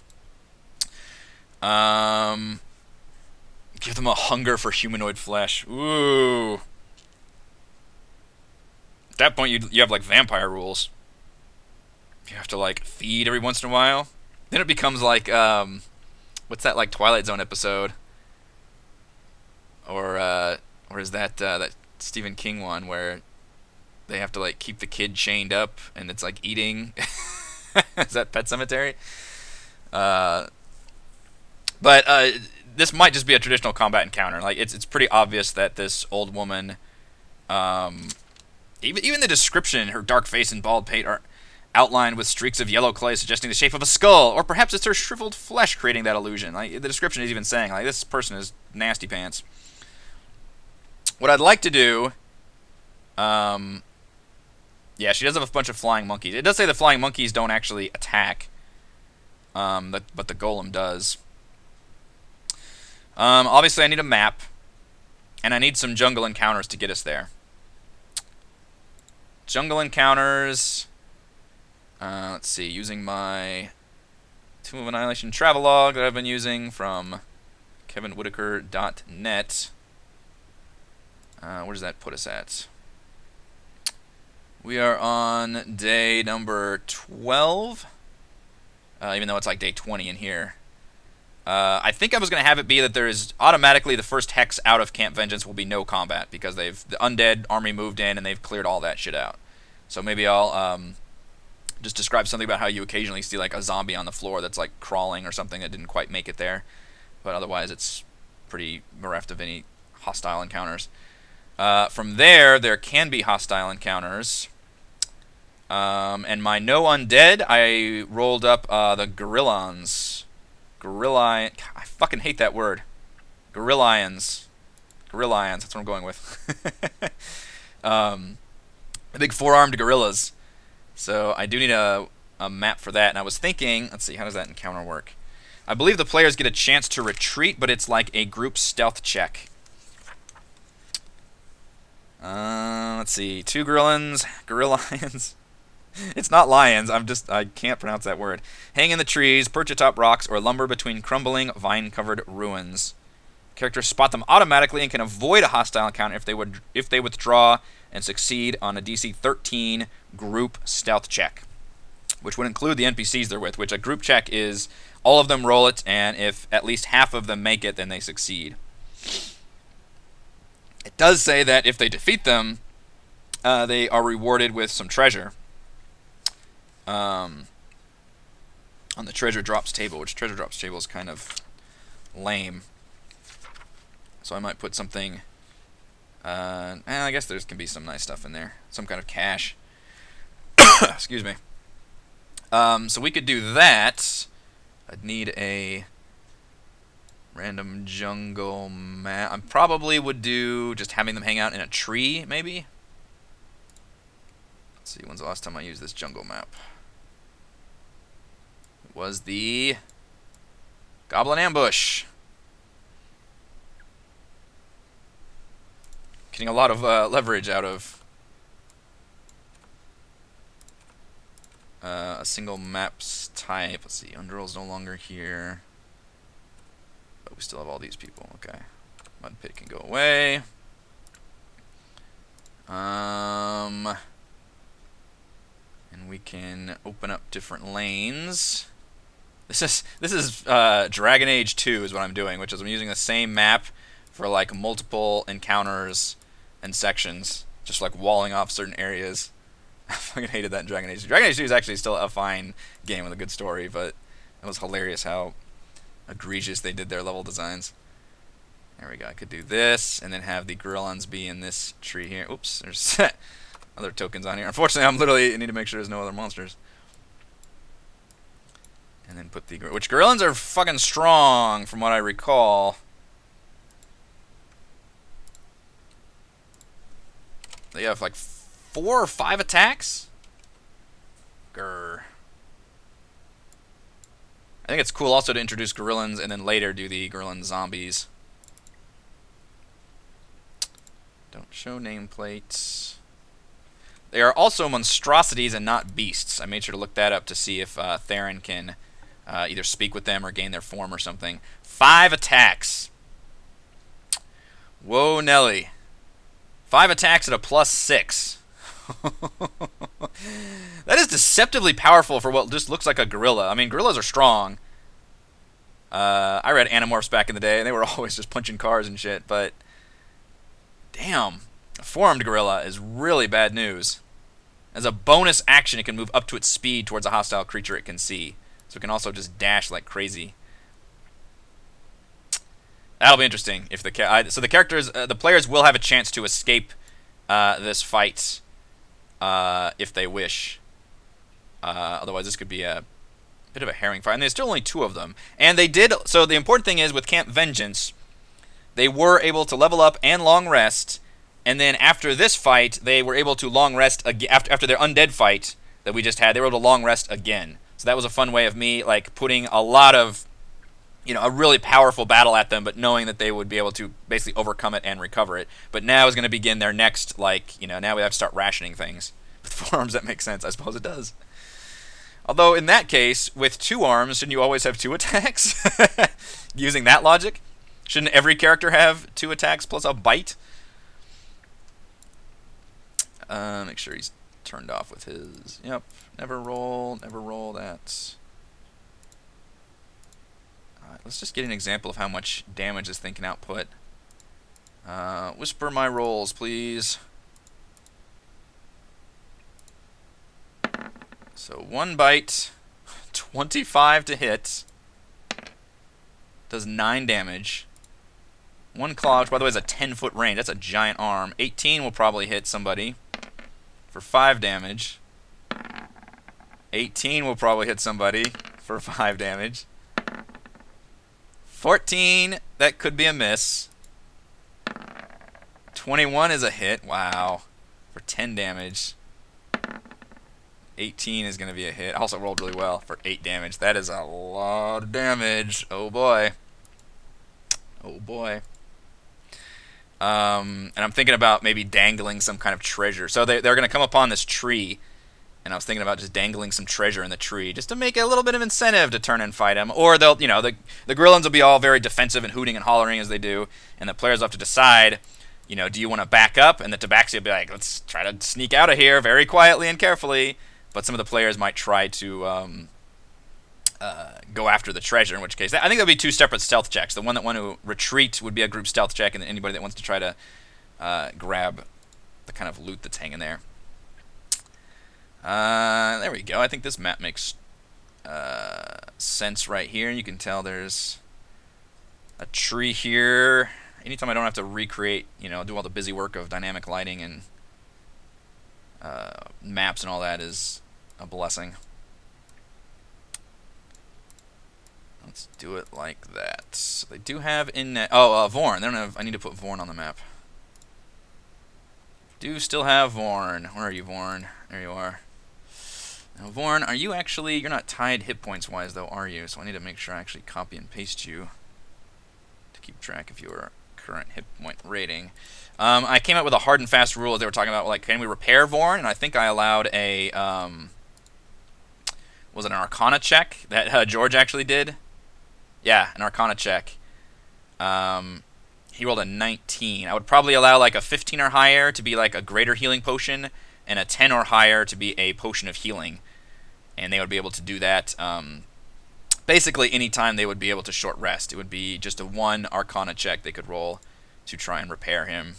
Speaker 1: Give them a hunger for humanoid flesh. Ooh. At that point, you have like vampire rules. You have to like feed every once in a while. Then it becomes like what's that like Twilight Zone episode? Or is that that Stephen King one where they have to like keep the kid chained up and it's like eating? Is that Pet Sematary? But this might just be a traditional combat encounter. Like it's pretty obvious that this old woman, even the description, her dark face and bald pate are outlined with streaks of yellow clay suggesting the shape of a skull, or perhaps it's her shriveled flesh creating that illusion. Like the description is even saying like this person is nasty pants. What I'd like to do, yeah, she does have a bunch of flying monkeys. It does say the flying monkeys don't actually attack, but the golem does. Obviously I need a map, and I need some jungle encounters to get us there. Jungle encounters, let's see, using my Tomb of Annihilation travelogue that I've been using from kevinwhitaker.net. Where does that put us at? We are on day number 12, even though it's like day 20 in here. I think I was going to have it be that there is automatically the first hex out of Camp Vengeance will be no combat, because the undead army moved in and they've cleared all that shit out. So maybe I'll just describe something about how you occasionally see like a zombie on the floor that's like crawling or something that didn't quite make it there. But otherwise it's pretty bereft of any hostile encounters. From there can be hostile encounters. And my no undead, I rolled up the Gorillons. I fucking hate that word. Gorillions. That's what I'm going with. The big four-armed gorillas. So I do need a map for that. And I was thinking, let's see, how does that encounter work? I believe the players get a chance to retreat, but it's like a group stealth check. Let's see, 2 gorillions. It's not lions. I can't pronounce that word. Hang in the trees, perch atop rocks, or lumber between crumbling, vine-covered ruins. Characters spot them automatically and can avoid a hostile encounter if they withdraw and succeed on a DC 13 group stealth check, which would include the NPCs they're with, which a group check is all of them roll it, and if at least half of them make it, then they succeed. It does say that if they defeat them, they are rewarded with some treasure. On the treasure drops table, which treasure drops table is kind of lame. So I might put something. I guess there can be some nice stuff in there, some kind of cash. Excuse me. So we could do that. I'd need a random jungle map. I probably would do just having them hang out in a tree, maybe. Let's see, when's the last time I used this jungle map? It was the Goblin Ambush. Getting a lot of leverage out of a single map's type. Let's see, Underworld's no longer here. But we still have all these people. Okay. Mud Pit can go away. And we can open up different lanes. This is Dragon Age 2 is what I'm doing, which is I'm using the same map for like multiple encounters and sections, just like walling off certain areas. I fucking hated that in Dragon Age 2. Dragon Age 2 is actually still a fine game with a good story, but it was hilarious how egregious they did their level designs. There we go. I could do this, and then have the Gorillons be in this tree here. Oops, there's other tokens on here. Unfortunately, I need to make sure there's no other monsters. And then put the... Which Gorillons are fucking strong, from what I recall. They have like 4 or 5 attacks? Grr. I think it's cool also to introduce Gorillons and then later do the Gorillan zombies. Don't show nameplates. They are also monstrosities and not beasts. I made sure to look that up to see if Theron can either speak with them or gain their form or something. 5 attacks. Whoa, Nelly. 5 attacks at a +6. That is deceptively powerful for what just looks like a gorilla. I mean, gorillas are strong. I read Animorphs back in the day, and they were always just punching cars and shit, but... Damn. A four-armed gorilla is really bad news. As a bonus action, it can move up to its speed towards a hostile creature it can see. So it can also just dash like crazy. That'll be interesting. If the players will have a chance to escape this fight if they wish. Otherwise, this could be a bit of a herring fight. And there's still only 2 of them. And they did. So the important thing is with Camp Vengeance, they were able to level up and long rest. And then after this fight, they were able to long rest again. After their undead fight that we just had, they were able to long rest again. So that was a fun way of me like putting a lot of, a really powerful battle at them, but knowing that they would be able to basically overcome it and recover it. But now is going to begin their next, now we have to start rationing things. With 4 arms, that makes sense. I suppose it does. Although, in that case, with 2 arms, shouldn't you always have 2 attacks? Using that logic? Shouldn't every character have 2 attacks plus a bite? Make sure he's turned off with his... Yep. Never roll that. Let's just get an example of how much damage this thing can output. Whisper my rolls, please. So 1 bite, 25 to hit, does 9 damage. One claw, which by the way is a 10-foot range. That's a giant arm. 18 will probably hit somebody for 5 damage. 18 will probably hit somebody for 5 damage. 14, that could be a miss. 21 is a hit. Wow. For 10 damage. 18 is going to be a hit. I also rolled really well for 8 damage. That is a lot of damage. Oh boy. Oh boy. And I'm thinking about maybe dangling some kind of treasure. So they're going to come upon this tree, and I was thinking about just dangling some treasure in the tree just to make it a little bit of incentive to turn and fight him. Or they'll, the Grillins will be all very defensive and hooting and hollering as they do, and the players will have to decide, do you want to back up? And the Tabaxi will be like, let's try to sneak out of here very quietly and carefully. But some of the players might try to go after the treasure, in which case, I think there'll be 2 separate stealth checks. The one that want to retreat would be a group stealth check, and then anybody that wants to try to grab the kind of loot that's hanging there. There we go. I think this map makes sense right here. You can tell there's a tree here. Anytime I don't have to recreate, do all the busy work of dynamic lighting and maps and all that is a blessing. Let's do it like that. So they do have in Vorn. They don't have. I need to put Vorn on the map. Do still have Vorn. Where are you, Vorn? There you are. Now, Vorn, are you actually? You're not tied hit points wise though, are you? So I need to make sure I actually copy and paste you to keep track of your current hit point rating. I came up with a hard and fast rule as they were talking about, like, can we repair Vorn? And I think I allowed a was it an Arcana check that George actually did? Yeah, an Arcana check. He rolled a 19. I would probably allow like a 15 or higher to be like a greater healing potion, and a 10 or higher to be a potion of healing. And they would be able to do that basically anytime they would be able to short rest. It would be just a 1 Arcana check they could roll to try and repair him.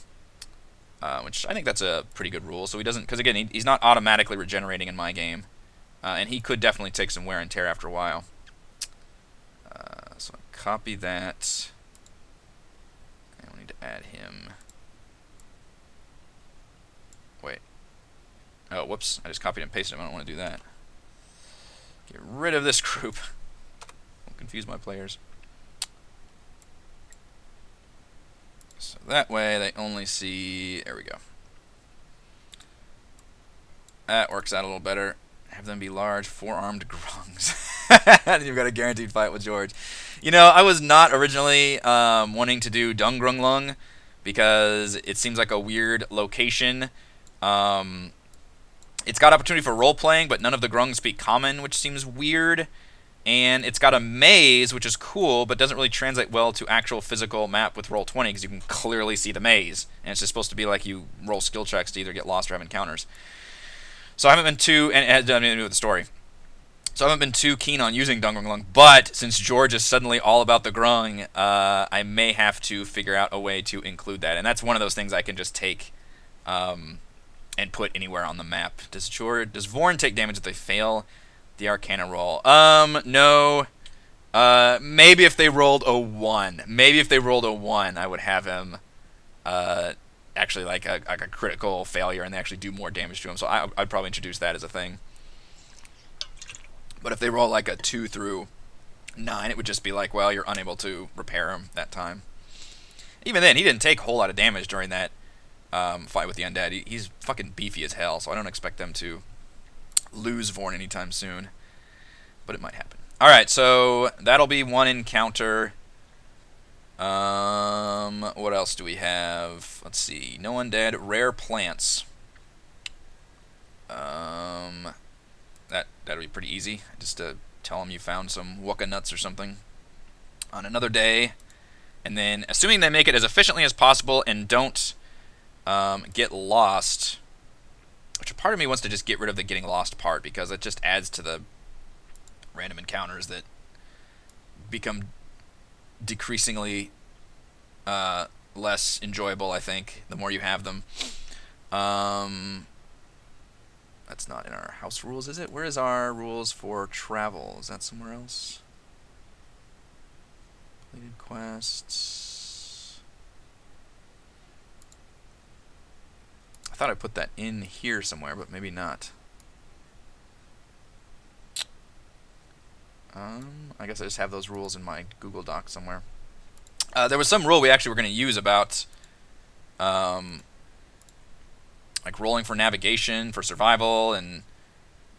Speaker 1: Which I think that's a pretty good rule. So he doesn't, because again, he's not automatically regenerating in my game. And he could definitely take some wear and tear after a while. So I copy that. And we need to add him. Wait. Oh, whoops. I just copied and pasted him. I don't want to do that. Get rid of this group. Don't confuse my players. So that way they only see... There we go. That works out a little better. Have them be large, 4-armed grungs. And you've got a guaranteed fight with George. I was not originally wanting to do Dung Grung Lung because it seems like a weird location. It's got opportunity for role-playing, but none of the grungs speak common, which seems weird. And it's got a maze, which is cool, but doesn't really translate well to actual physical map with Roll20 because you can clearly see the maze. And it's just supposed to be like you roll skill checks to either get lost or have encounters. So I haven't been too, and it has nothing to do with the story. So I haven't been too keen on using Dung Grung Lung, but since George is suddenly all about the grung, I may have to figure out a way to include that. And that's one of those things I can just take and put anywhere on the map. Does Vorn take damage if they fail the Arcana roll? No. Maybe if they rolled a 1. Maybe if they rolled a 1, I would have him actually like a critical failure and they actually do more damage to him. So I'd probably introduce that as a thing. But if they roll like a 2 through 9, it would just be like, well, you're unable to repair him that time. Even then, he didn't take a whole lot of damage during that fight with the undead. He's fucking beefy as hell, so I don't expect them to lose Vorn anytime soon. But it might happen. Alright, so that'll be 1 encounter. What else do we have? Let's see. No undead, rare plants. That'll be pretty easy. Just to tell them you found some wooka nuts or something on another day. And then, assuming they make it as efficiently as possible and don't get lost, which a part of me wants to just get rid of the getting lost part because it just adds to the random encounters that become decreasingly less enjoyable, I think, the more you have them. That's not in our house rules, is it? Where is our rules for travel? Is that somewhere else? Completed quests. I thought I put that in here somewhere, but maybe not. I guess I just have those rules in my Google Doc somewhere. There was some rule we actually were going to use about like rolling for navigation, for survival, and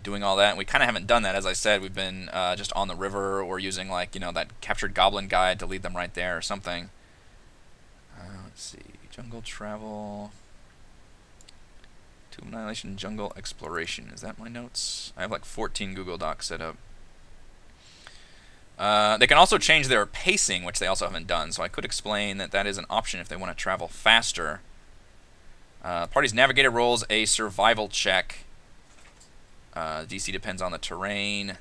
Speaker 1: doing all that. And we kind of haven't done that. As I said, we've been just on the river or using like, you know, that captured goblin guide to lead them right there or something. Let's see. Jungle travel. Tomb of Annihilation, jungle exploration. Is that my notes? I have like 14 Google Docs set up. They can also change their pacing, which they also haven't done. So I could explain that that is an option if they want to travel faster. Party's navigator rolls a survival check. DC depends on the terrain.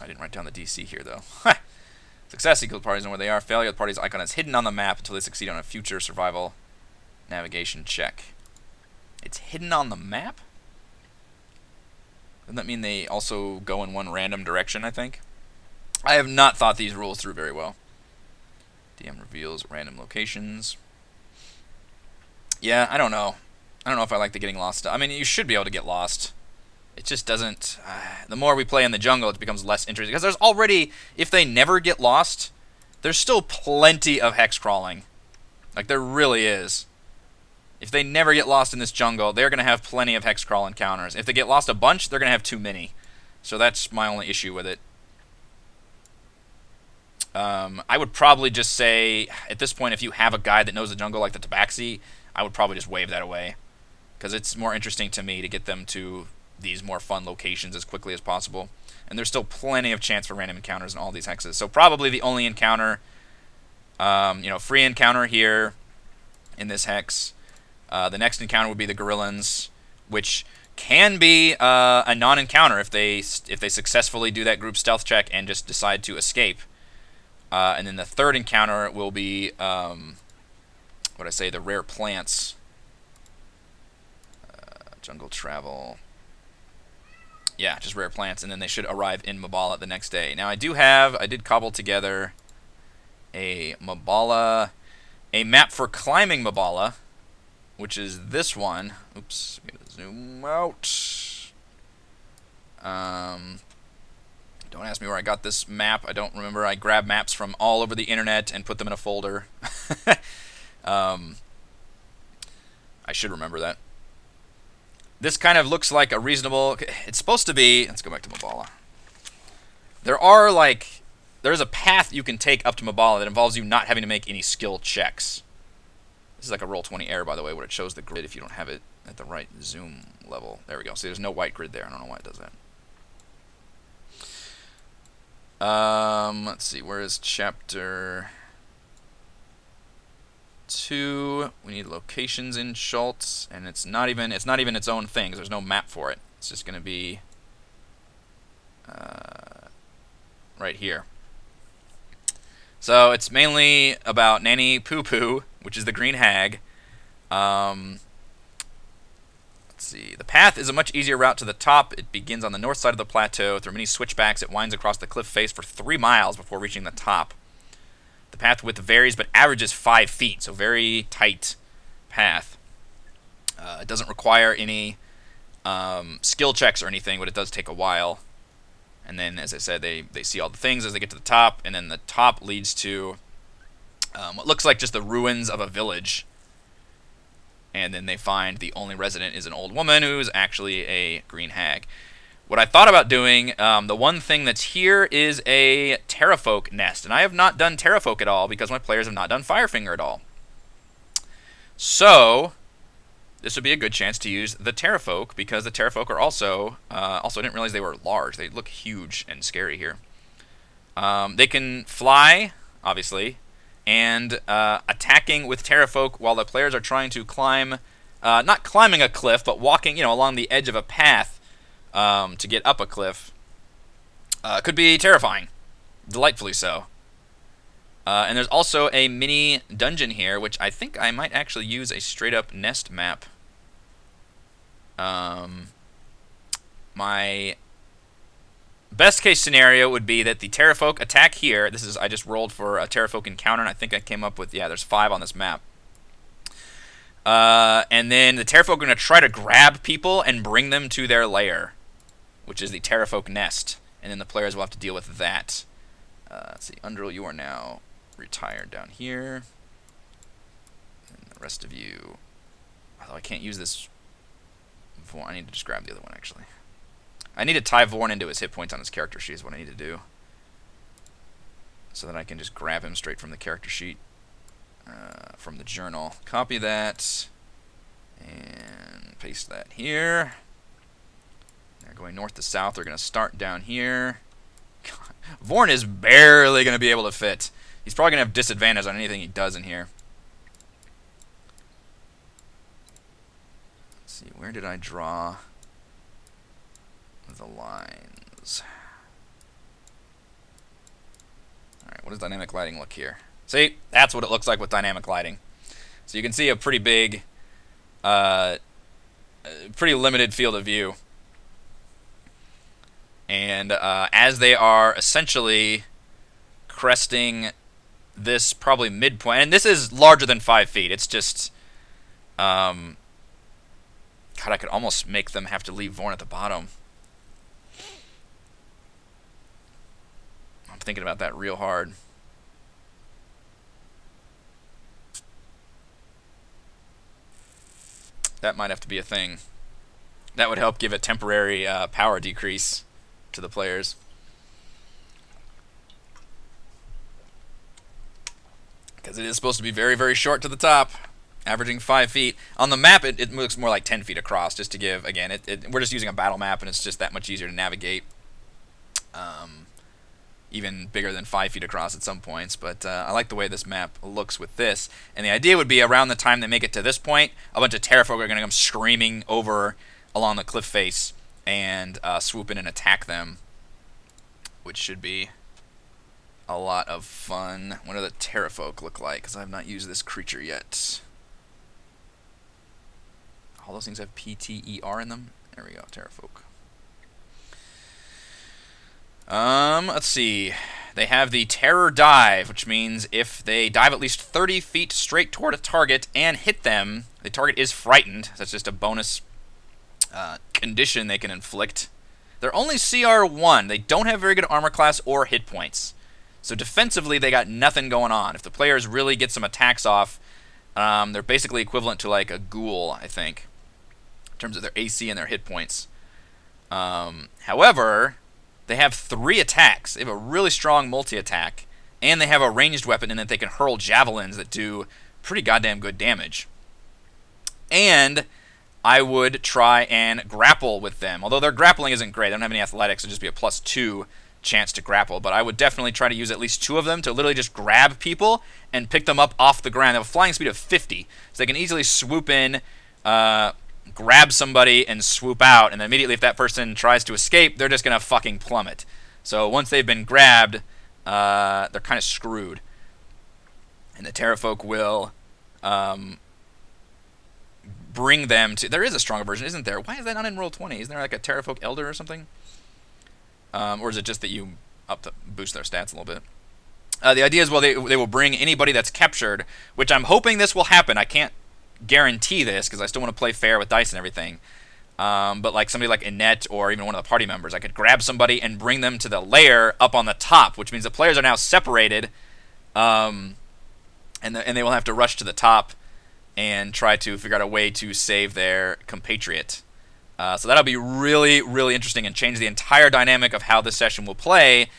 Speaker 1: I didn't write down the DC here, though. Success equals parties know where they are. Failure, the party's icon is hidden on the map until they succeed on a future survival navigation check. It's hidden on the map? Doesn't that mean they also go in one random direction, I think? I have not thought these rules through very well. DM reveals random locations. Yeah, I don't know. I don't know if I like the getting lost stuff. I mean, you should be able to get lost. It just doesn't... the more we play in the jungle, it becomes less interesting. Because there's already... If they never get lost, there's still plenty of hex crawling. Like, there really is. If they never get lost in this jungle, they're going to have plenty of hex crawl encounters. If they get lost a bunch, they're going to have too many. So that's my only issue with it. I would probably just say, at this point, if you have a guide that knows the jungle like the Tabaxi, I would probably just wave that away. Because it's more interesting to me to get them to these more fun locations as quickly as possible. And there's still plenty of chance for random encounters in all these hexes. So probably the only encounter, free encounter here in this hex. The next encounter would be the Gorillans, which can be a non-encounter if they successfully do that group stealth check and just decide to escape. And then the third encounter will be, the rare plants. Jungle travel. Yeah, just rare plants, and then they should arrive in Mbala the next day. Now I did cobble together a map for climbing Mbala, which is this one. Oops, I'm gonna zoom out. Don't ask me where I got this map. I don't remember. I grabbed maps from all over the internet and put them in a folder. I should remember that. This kind of looks like a reasonable... It's supposed to be... Let's go back to Mbala. There's a path you can take up to Mbala that involves you not having to make any skill checks. This is like a Roll20 error, by the way, where it shows the grid if you don't have it at the right zoom level. There we go. See, there's no white grid there. I don't know why it does that. Let's see. Where is chapter 2? We need locations in Schultz, and it's not even its own thing, 'cause there's no map for it. It's just going to be right here. So it's mainly about Nanny Poo Poo, which is the green hag. Let's see. The path is a much easier route to the top. It begins on the north side of the plateau. Through many switchbacks, it winds across the cliff face for 3 miles before reaching the top. The path width varies, but averages 5 feet, so very tight path. It doesn't require any skill checks or anything, but it does take a while. And then, as I said, they see all the things as they get to the top, and then the top leads to what looks like just the ruins of a village. And then they find the only resident is an old woman who's actually a green hag. What I thought about doing, the one thing that's here is a Pterafolk nest. And I have not done Pterafolk at all because my players have not done Firefinger at all. So, this would be a good chance to use the Pterafolk because the Pterafolk are also... I didn't realize they were large. They look huge and scary here. They can fly, obviously, and attacking with Pterafolk while the players are trying to climb... not climbing a cliff, but walking along the edge of a path to get up a cliff could be terrifying, delightfully so. And there's also a mini dungeon here, which I think I might actually use a straight-up nest map. My best-case scenario would be that the Pterafolk attack here. I just rolled for a Pterafolk encounter, and I think I came up with, there's 5 on this map. And then the Pterafolk are going to try to grab people and bring them to their lair, which is the Pterafolk nest. And then the players will have to deal with that. Let's see, Undril, you are now retired down here. And the rest of you... Although I can't use this Vorn. I need to just grab the other one, actually. I need to tie Vorn into his hit points on his character sheet is what I need to do. So that I can just grab him straight from the character sheet. From the journal. Copy that. And paste that here. They're going north to south. They're going to start down here. Vorn is barely going to be able to fit. He's probably going to have disadvantage on anything he does in here. Let's see, where did I draw the lines? Alright, what does dynamic lighting look here? See, that's what it looks like with dynamic lighting. So you can see a pretty big, pretty limited field of view. And as they are essentially cresting this probably midpoint, and this is larger than 5 feet. It's just, God, I could almost make them have to leave Vorn at the bottom. I'm thinking about that real hard. That might have to be a thing. That would help give a temporary power decrease to the players. Because it is supposed to be very, very short to the top, averaging 5 feet. On the map, it looks more like 10 feet across, just to give, again, we're just using a battle map, and it's just that much easier to navigate. Even bigger than 5 feet across at some points, but I like the way this map looks with this. And the idea would be around the time they make it to this point, a bunch of Pterafolk are going to come screaming over along the cliff face and swoop in and attack them, which should be a lot of fun. What do the Pterafolk look like? Because I have not used this creature yet. All those things have PTER in them. There we go, Pterafolk. Let's see. They have the Terror Dive, which means if they dive at least 30 feet straight toward a target and hit them, the target is frightened. That's just a bonus condition they can inflict. They're only CR1. They don't have very good armor class or hit points. So defensively, they got nothing going on. If the players really get some attacks off, they're basically equivalent to like a ghoul, I think, in terms of their AC and their hit points. However, they have 3 attacks. They have a really strong multi-attack, and they have a ranged weapon in that they can hurl javelins that do pretty goddamn good damage. And I would try and grapple with them. Although their grappling isn't great. They don't have any athletics. It'll just be a +2 chance to grapple. But I would definitely try to use at least 2 of them to literally just grab people and pick them up off the ground. They have a flying speed of 50. So they can easily swoop in, grab somebody and swoop out, and then immediately if that person tries to escape, they're just going to fucking plummet. So once they've been grabbed, they're kind of screwed. And the Pterafolk will bring them to... There is a stronger version, isn't there? Why is that not in Roll20? Isn't there like a Pterafolk Elder or something? Or is it just that you boost their stats a little bit? The idea is, well, they will bring anybody that's captured, which I'm hoping this will happen. I can't guarantee this because I still want to play fair with dice and everything. But like somebody like Annette or even one of the party members, I could grab somebody and bring them to the lair up on the top, which means the players are now separated, and they will have to rush to the top and try to figure out a way to save their compatriot. So that'll be really, really interesting and change the entire dynamic of how this session will play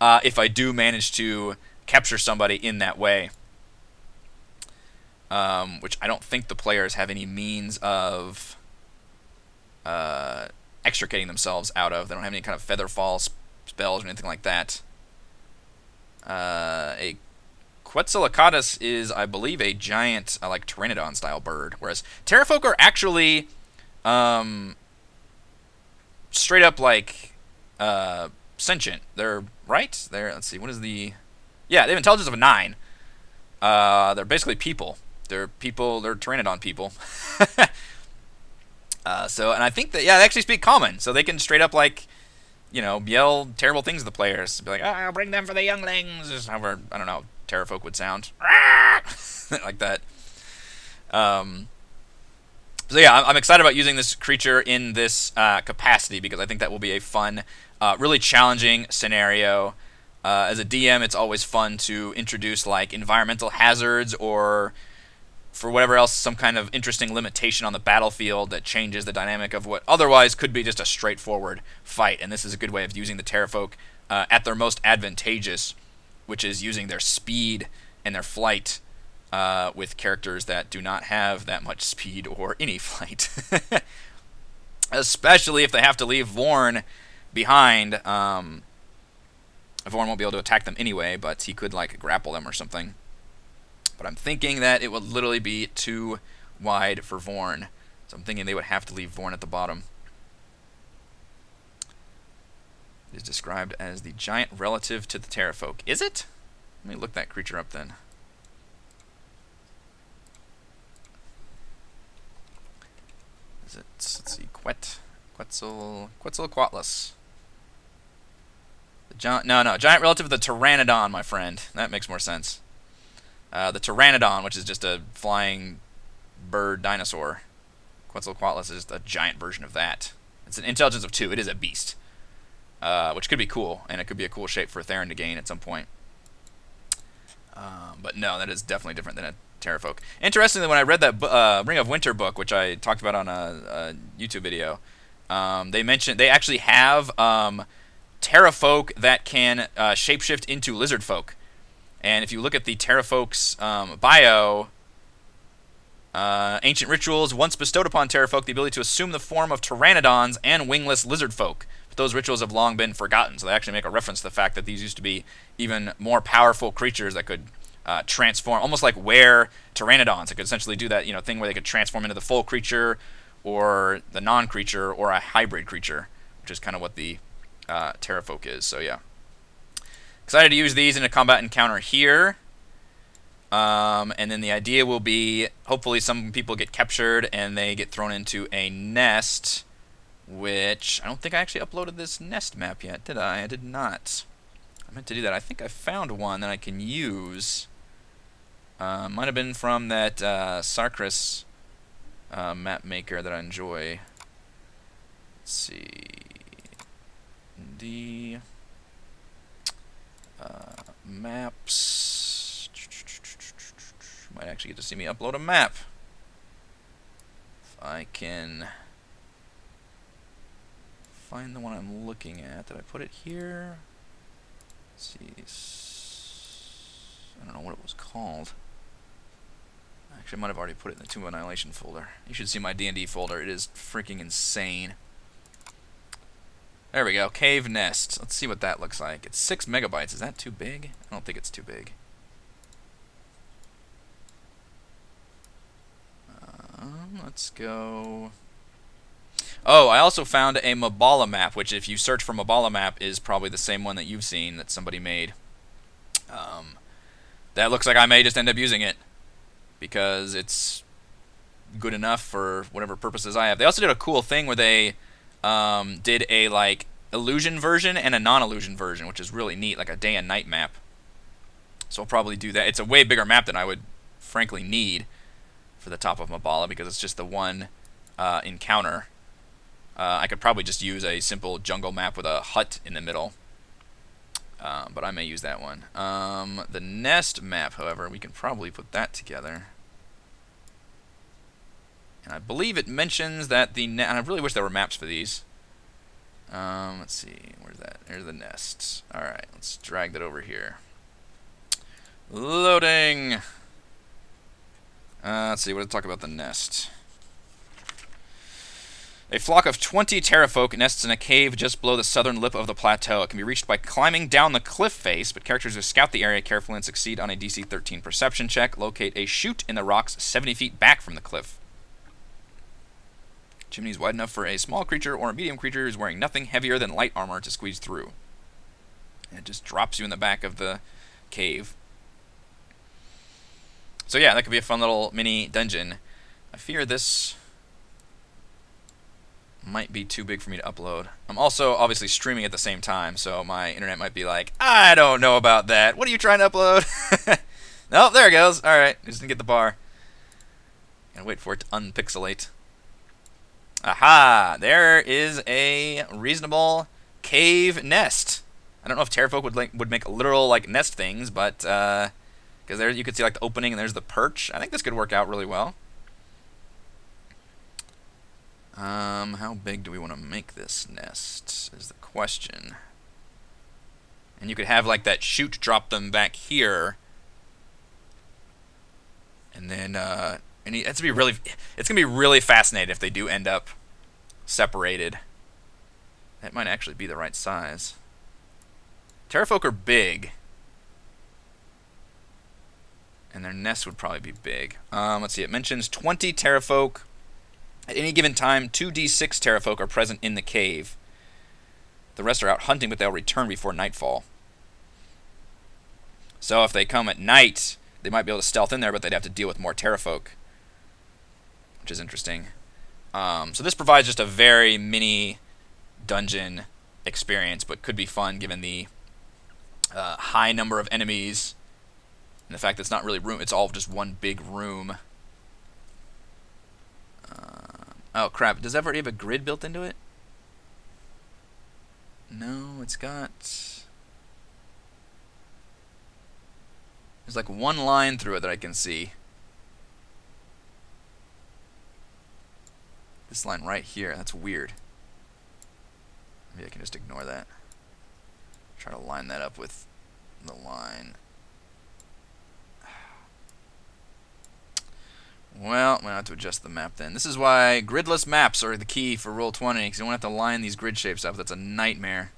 Speaker 1: if I do manage to capture somebody in that way. Which I don't think the players have any means of extricating themselves out of. They don't have any kind of feather fall spells or anything like that. A Quetzalcoatlus is, I believe, a giant, like Pteranodon-style bird, whereas Pterafolk are actually straight up like sentient. They're right. Let's see. What is the? Yeah, they have intelligence of a 9. They're basically people. They're Pteranodon people. And I think that, yeah, they actually speak common, so they can straight up, like, you know, yell terrible things to the players. Be like, I'll bring them for the younglings. Just however, I don't know, Pterafolk would sound. Like that. So yeah, I'm excited about using this creature in this capacity because I think that will be a fun, really challenging scenario. As a DM, it's always fun to introduce like environmental hazards or for whatever else, some kind of interesting limitation on the battlefield that changes the dynamic of what otherwise could be just a straightforward fight. And this is a good way of using the Pterafolk at their most advantageous, which is using their speed and their flight with characters that do not have that much speed or any flight. Especially if they have to leave Vorn behind. Vorn won't be able to attack them anyway, but he could like grapple them or something. But I'm thinking that it would literally be too wide for Vorn. So I'm thinking they would have to leave Vorn at the bottom. It is described as the giant relative to the Pterafolk. Is it? Let me look that creature up then. Is it, let's see, Quetzalcoatlus. No, giant relative of the Pteranodon, my friend. That makes more sense. The Pteranodon, which is just a flying bird dinosaur. Quetzalcoatlus is just a giant version of that. It's an intelligence of 2. It is a beast, which could be cool, and it could be a cool shape for Theron to gain at some point. But no, that is definitely different than a Pterafolk. Interestingly, when I read that Ring of Winter book, which I talked about on a YouTube video, they actually have Pterafolk that can shapeshift into lizard folk. And if you look at the Pterafolk's bio, ancient rituals once bestowed upon Pterafolk the ability to assume the form of pteranodons and wingless lizard folk. But those rituals have long been forgotten, so they actually make a reference to the fact that these used to be even more powerful creatures that could transform, almost like were pteranodons. It could essentially do that thing where they could transform into the full creature or the non-creature or a hybrid creature, which is kind of what the Pterafolk is. So yeah. Excited to use these in a combat encounter here. And then the idea will be, hopefully some people get captured and they get thrown into a nest, which I don't think I actually uploaded this nest map yet, did I? I did not. I meant to do that. I think I found one that I can use. Might have been from that Sarkris map maker that I enjoy. Let's see. The maps. Might actually get to see me upload a map. If I can find the one I'm looking at. Did I put it here? Let's see. I don't know what it was called. Actually, I might have already put it in the Tomb of Annihilation folder. You should see my D&D folder. It is freaking insane. There we go. Cave Nest. Let's see what that looks like. It's 6 megabytes. Is that too big? I don't think it's too big. Let's go. Oh, I also found a Mbala map, which if you search for Mbala map is probably the same one that you've seen that somebody made. That looks like I may just end up using it because it's good enough for whatever purposes I have. They also did a cool thing where they did a like illusion version and a non-illusion version, which is really neat, like a day and night map. So I'll probably do that. It's a way bigger map than I would frankly need for the top of Mbala because it's just the one encounter. I could probably just use a simple jungle map with a hut in the middle, but I may use that one. The nest map, however, we can probably put that together. And I believe it mentions that and I really wish there were maps for these. Let's see, where's that? There's the nest. Alright, let's drag that over here. Loading! Let's see, what did it talk about the nest? A flock of 20 Pterafolk nests in a cave just below the southern lip of the plateau. It can be reached by climbing down the cliff face, but characters who scout the area carefully and succeed on a DC 13 perception check locate a chute in the rocks 70 feet back from the cliff. Chimney is wide enough for a small creature or a medium creature who's wearing nothing heavier than light armor to squeeze through. And it just drops you in the back of the cave. So yeah, that could be a fun little mini dungeon. I fear this might be too big for me to upload. I'm also obviously streaming at the same time, so my internet might be like, I don't know about that. What are you trying to upload? Nope, there it goes. Alright, just didn't get the bar. Gotta wait for it to unpixelate. Aha! There is a reasonable cave nest. I don't know if Pterafolk would make literal like nest things, but because there you could see like the opening and there's the perch. I think this could work out really well. How big do we want to make this nest is the question. And you could have like that chute drop them back here, and then it's gonna be really fascinating if they do end up separated. That might actually be the right size. Pterafolk are big, and their nest would probably be big. Let's see. It mentions 20 Pterafolk. At any given time, 2d6 Pterafolk are present in the cave. The rest are out hunting, but they'll return before nightfall. So if they come at night, they might be able to stealth in there, but they'd have to deal with more Pterafolk, which is interesting. So this provides just a very mini dungeon experience, but could be fun given the high number of enemies and the fact that it's not really room. It's all just one big room. Oh crap! Does it already have a grid built into it? No, it's got. There's like one line through it that I can see. This line right here. That's weird. Maybe I can just ignore that. Try to line that up with the line. Well, I'm going to have to adjust the map then. This is why gridless maps are the key for Roll20, because you don't have to line these grid shapes up. That's a nightmare.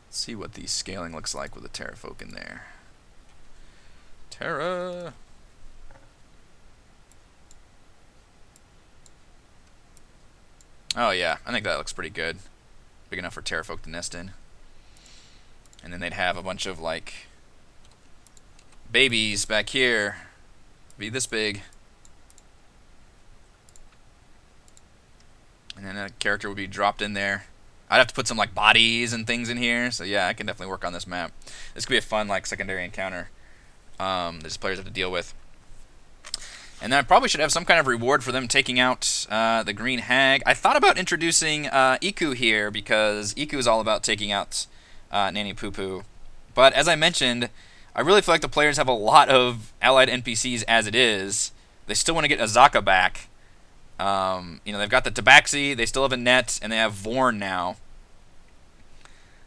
Speaker 1: Let's see what the scaling looks like with the Pterafolk in there. Terra! Oh yeah, I think that looks pretty good. Big enough for Pterafolk to nest in. And then they'd have a bunch of like babies back here. Be this big. And then a character would be dropped in there. I'd have to put some like bodies and things in here. So yeah, I can definitely work on this map. This could be a fun like secondary encounter that these players have to deal with. And then I probably should have some kind of reward for them taking out the Green Hag. I thought about introducing Iku here because Iku is all about taking out Nanny Poo Poo. But as I mentioned, I really feel like the players have a lot of allied NPCs as it is. They still want to get Azaka back. They've got the Tabaxi, they still have a net, and they have Vorn now.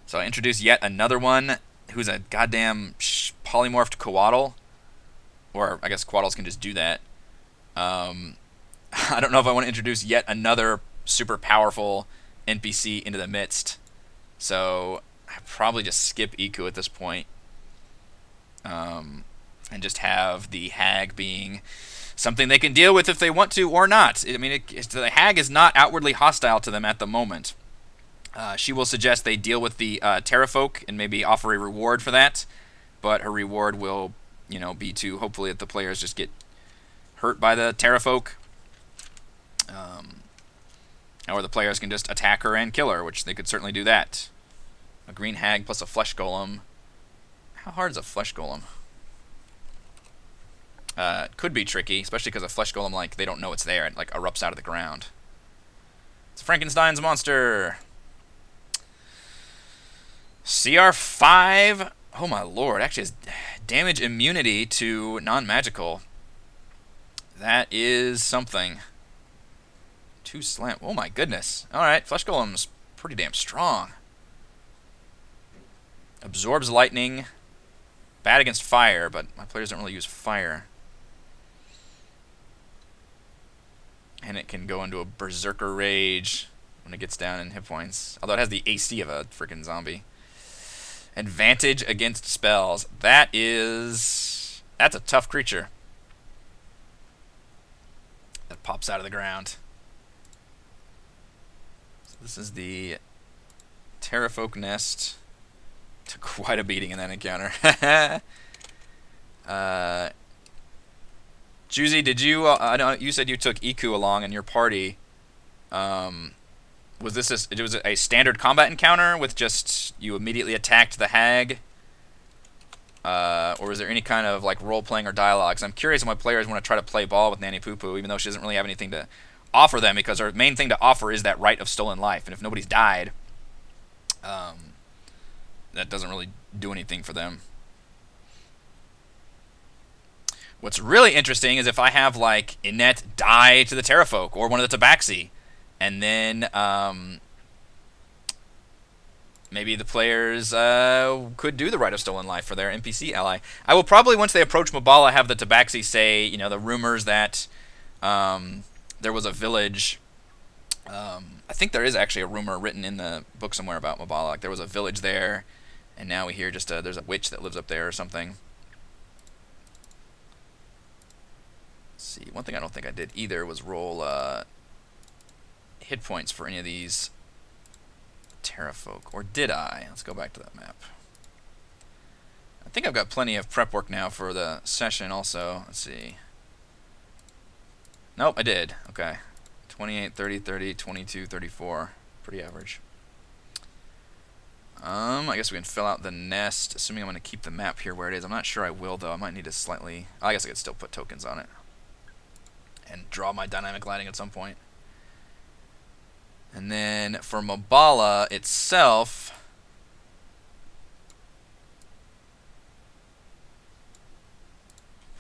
Speaker 1: So I introduced yet another one who's a goddamn polymorphed Coatl. Or I guess Coatls can just do that. I don't know if I want to introduce yet another super powerful NPC into the midst. So I probably just skip Iku at this point. And just have the Hag being something they can deal with if they want to or not. I mean, the Hag is not outwardly hostile to them at the moment. She will suggest they deal with the Pterafolk and maybe offer a reward for that. But her reward will, be to hopefully that the players just get hurt by the Pterafolk. Or the players can just attack her and kill her, which they could certainly do that. A Green Hag plus a Flesh Golem. How hard is a Flesh Golem? Could be tricky, especially because a Flesh Golem, they don't know it's there. It, erupts out of the ground. It's Frankenstein's monster. CR5. Oh my lord. Actually has damage immunity to non-magical. That is something. 2 slam. Oh my goodness. Alright, Flesh Golem's pretty damn strong. Absorbs lightning. Bad against fire, but my players don't really use fire. And it can go into a Berserker Rage when it gets down in hit points. Although it has the AC of a freaking zombie. Advantage against spells. That's a tough creature. That pops out of the ground. So this is the Pterafolk nest. Took quite a beating in that encounter. Juicy, did you? I know you said you took Iku along in your party. Was this a standard combat encounter with just you immediately attacked the Hag? or is there any kind of like role playing or dialogues? I'm curious if my players want to try to play ball with Nanny Poo Poo, even though she doesn't really have anything to offer them, because her main thing to offer is that right of stolen life, and if nobody's died, that doesn't really do anything for them. What's really interesting is if I have like Inet die to the Pterafolk or one of the Tabaxi, and then maybe the players could do the Rite of Stolen Life for their NPC ally. I will probably, once they approach Mbala, have the Tabaxi say, you know, the rumors that there was a village. I think there is actually a rumor written in the book somewhere about Mbala. Like there was a village there, and now we hear just there's a witch that lives up there or something. Let's see. One thing I don't think I did either was roll hit points for any of these Pterafolk, or did I? Let's go back to that map. I think I've got plenty of prep work now for the session also. Let's see. Nope, I did. Okay. 28, 30, 30, 22, 34. Pretty average. I guess we can fill out the nest, assuming I'm going to keep the map here where it is. I'm not sure I will, though. I might need to slightly... I guess I could still put tokens on it. And draw my dynamic lighting at some point. And then for Mbala itself...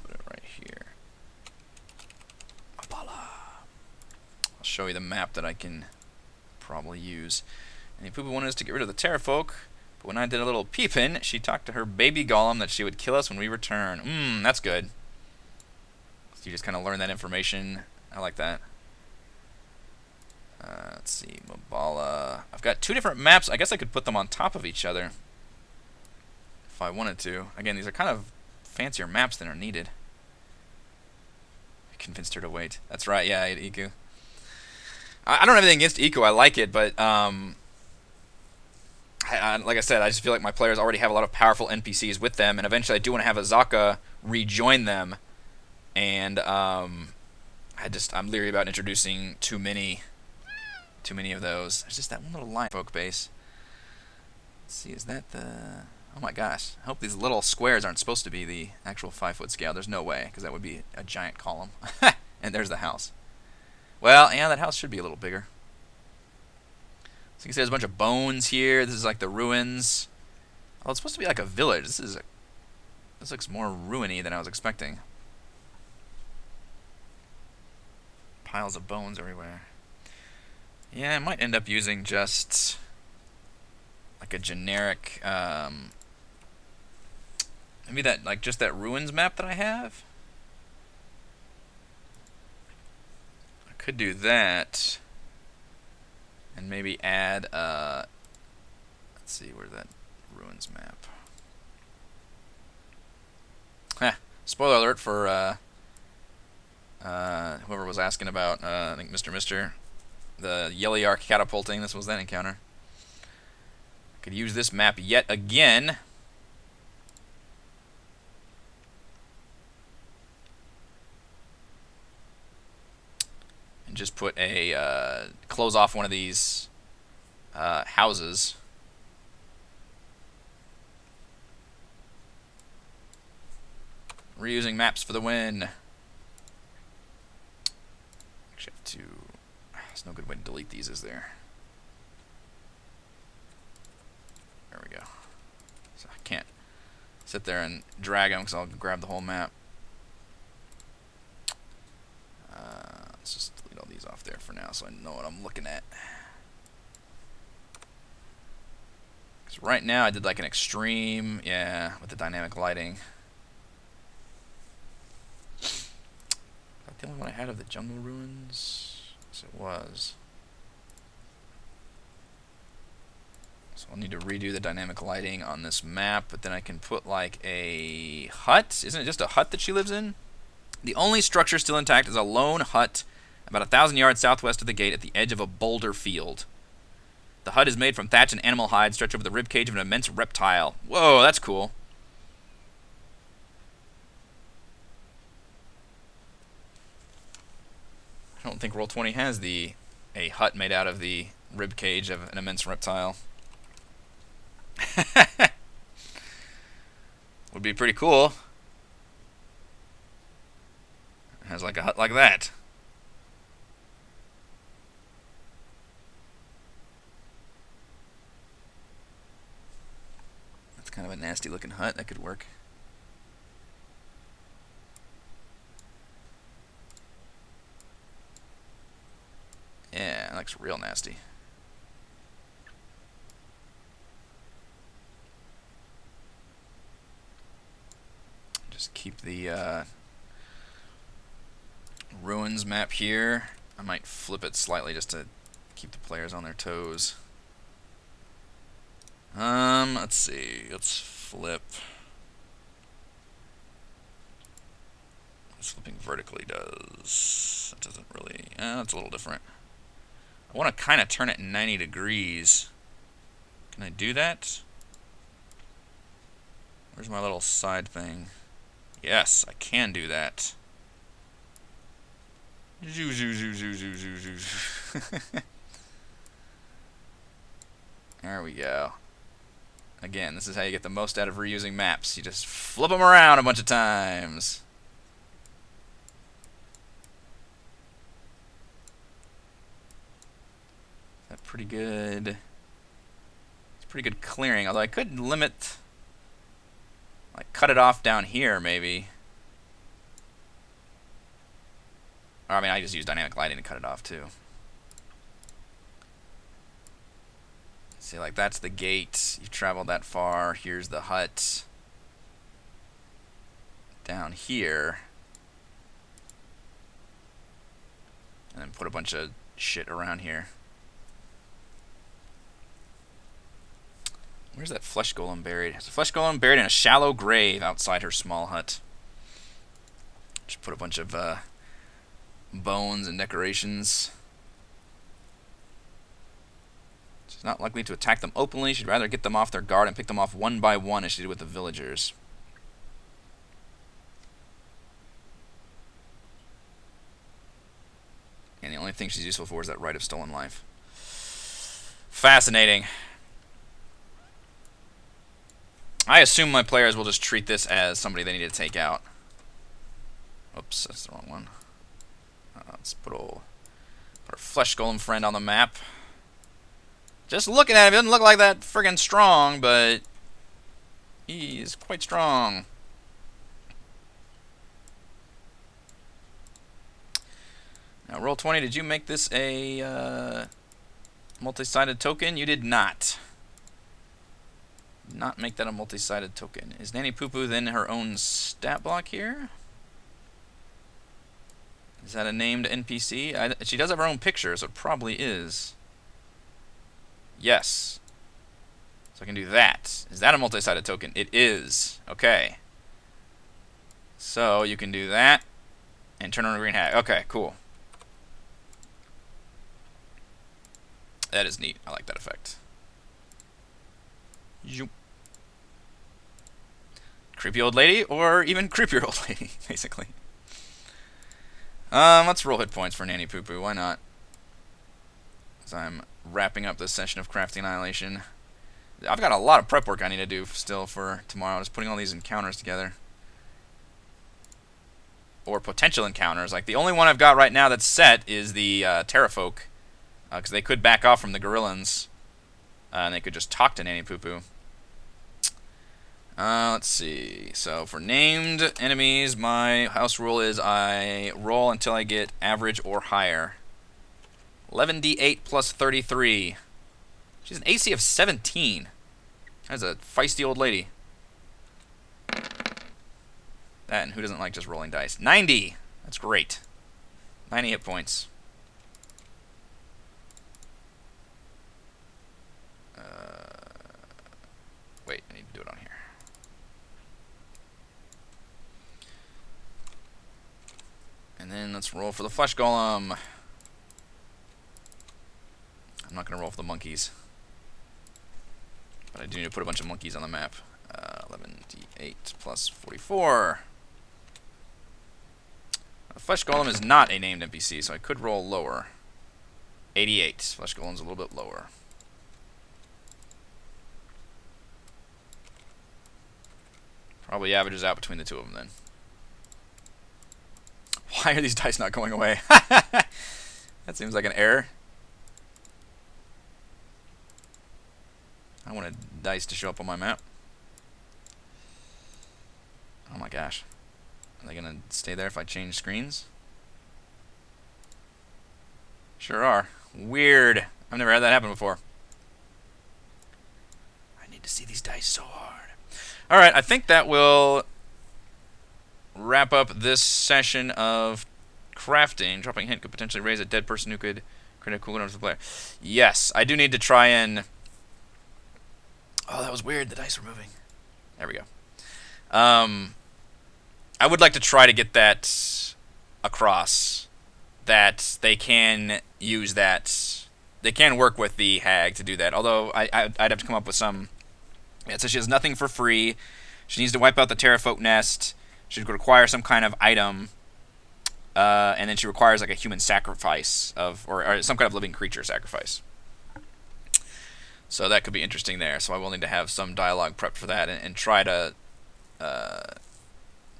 Speaker 1: put it right here. Mbala. I'll show you the map that I can probably use. And the Poo Poo wanted us to get rid of the Pterafolk, but when I did a little peepin', she talked to her baby golem that she would kill us when we return. That's good. So you just kind of learn that information. I like that. Let's see, Mbala. I've got two different maps. I guess I could put them on top of each other if I wanted to. Again, these are kind of fancier maps than are needed. I convinced her to wait. That's right, yeah, I ate Iku. I don't have anything against Iku. I like it, but like I said, I just feel like my players already have a lot of powerful NPCs with them, and eventually I do want to have Azaka rejoin them, and I'm leery about introducing too many of those. There's just that one little line folk base. Let's see, is that the... oh my gosh, I hope these little squares aren't supposed to be the actual 5-foot scale. There's no way, because that would be a giant column. And there's the house. Well, yeah, that house should be a little bigger. So you can see there's a bunch of bones here. This is like the ruins. Oh, it's supposed to be like a village. This looks more ruiny than I was expecting. Piles of bones everywhere. Yeah, I might end up using just like a generic, maybe that, like just that ruins map that I have. I could do that. And maybe add, let's see, where's that ruins map? Spoiler alert for whoever was asking about, I think Mr. The Yeliark catapulting. This was that encounter. I could use this map yet again. And just put a, close off one of these houses. Reusing maps for the win. Actually, I have to... there's no good way to delete these, is there? There we go. So I can't sit there and drag them because I'll grab the whole map. Let's just delete all these off there for now so I know what I'm looking at. Because right now I did like an extreme, yeah, with the dynamic lighting. Is that the only one I had of the jungle ruins? Yes, it was. So I'll need to redo the dynamic lighting on this map, but then I can put like a hut. Isn't it just a hut that she lives in? The only structure still intact is a lone hut about 1,000 yards southwest of the gate at the edge of a boulder field. The hut is made from thatch and animal hide stretched over the ribcage of an immense reptile. Whoa, that's cool. I don't think Roll20 has a hut made out of the ribcage of an immense reptile. Would be pretty cool. It has like a hut like that. That's kind of a nasty looking hut. That could work. Yeah, that looks real nasty. Just keep the ruins map here. I might flip it slightly just to keep the players on their toes. Let's see. Let's flip. What flipping vertically does. That doesn't really. That's a little different. I want to kind of turn it 90 degrees. Can I do that? Where's my little side thing? Yes, I can do that. Zoo, zoo, zoo, zoo, zoo, zoo, zoo. There we go. Again, this is how you get the most out of reusing maps. You just flip them around a bunch of times. Is that pretty good? It's pretty good clearing, although I could limit, like cut it off down here maybe. Or, I mean, I just use dynamic lighting to cut it off too. See, like that's the gate. You've traveled that far. Here's the hut. Down here. And then put a bunch of shit around here. Where's that flesh golem buried? There's a flesh golem buried in a shallow grave outside her small hut. Just put a bunch of bones and decorations. She's not likely to attack them openly. She'd rather get them off their guard and pick them off one by one as she did with the villagers. And the only thing she's useful for is that Rite of Stolen Life. Fascinating. I assume my players will just treat this as somebody they need to take out. Oops, that's the wrong one. Let's put our flesh golem friend on the map. Just looking at him, he doesn't look like that friggin' strong, but he is quite strong. Now, Roll20, did you make this a multi-sided token? You did not. Not make that a multi-sided token. Is Nanny Poo Poo then her own stat block here? Is that a named NPC? She does have her own picture, so it probably is. Yes. So I can do that. Is that a multi-sided token? It is. Okay. So you can do that and turn on a green hat. Okay, cool. That is neat. I like that effect. Zoop. Creepy old lady, or even creepier old lady, basically. Let's roll hit points for Nanny Poo Poo. Why not? As I'm wrapping up this session of Crafting Annihilation. I've got a lot of prep work I need to do still for tomorrow. Just putting all these encounters together. Or potential encounters. Like, the only one I've got right now that's set is the Pterafolk. Because they could back off from the Gorillans. And they could just talk to Nanny Poo Poo. Let's see. So for named enemies, my house rule is I roll until I get average or higher. 11d8 plus 33. She's an AC of 17. That's a feisty old lady. That, and who doesn't like just rolling dice? 90. That's great. 90 hit points. Wait, I need to do it on here. And then let's roll for the flesh golem. I'm not going to roll for the monkeys. But I do need to put a bunch of monkeys on the map. 11d8 plus 44. The flesh golem is not a named NPC, so I could roll lower. 88. Flesh golem's a little bit lower. Probably averages out between the two of them then. Why are these dice not going away? That seems like an error. I wanted dice to show up on my map. Oh my gosh. Are they going to stay there if I change screens? Sure are. Weird. I've never had that happen before. I need to see these dice so hard. Alright, I think that will wrap up this session of crafting. Dropping a hint could potentially raise a dead person who could create a cooldown for the player. Yes, I do need to try and... Oh, that was weird. The dice were moving. There we go. I would like to try to get that across. That they can use that. They can work with the hag to do that. Although I'd have to come up with some... Yeah, so she has nothing for free. She needs to wipe out the Pterafolk nest. She would require some kind of item. And then she requires like a human sacrifice of, or some kind of living creature sacrifice. So that could be interesting there. So I will need to have some dialogue prepped for that and try to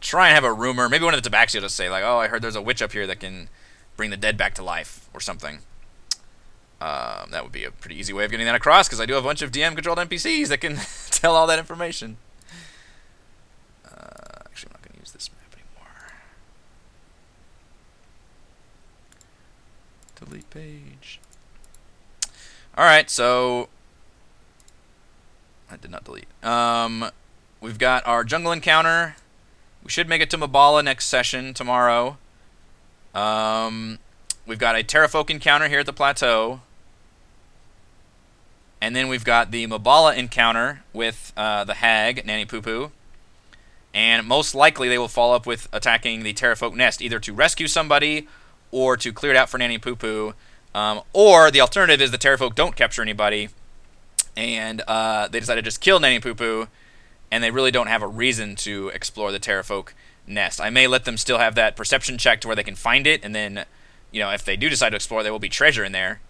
Speaker 1: try and have a rumor. Maybe one of the Tabaxi will just say like, "Oh, I heard there's a witch up here that can bring the dead back to life," or something. That would be a pretty easy way of getting that across, because I do have a bunch of DM-controlled NPCs that can tell all that information. Actually, I'm not going to use this map anymore. Delete page. Alright, so... I did not delete. We've got our jungle encounter. We should make it to Mbala next session, tomorrow. We've got a Pterafolk encounter here at the plateau. And then we've got the Mbala encounter with the hag, Nanny Poo Poo. And most likely they will follow up with attacking the Pterafolk nest, either to rescue somebody or to clear it out for Nanny Poo Poo. Or the alternative is the Pterafolk don't capture anybody, and they decide to just kill Nanny Poo Poo, and they really don't have a reason to explore the Pterafolk nest. I may let them still have that perception check to where they can find it, and then, you know, if they do decide to explore, there will be treasure in there.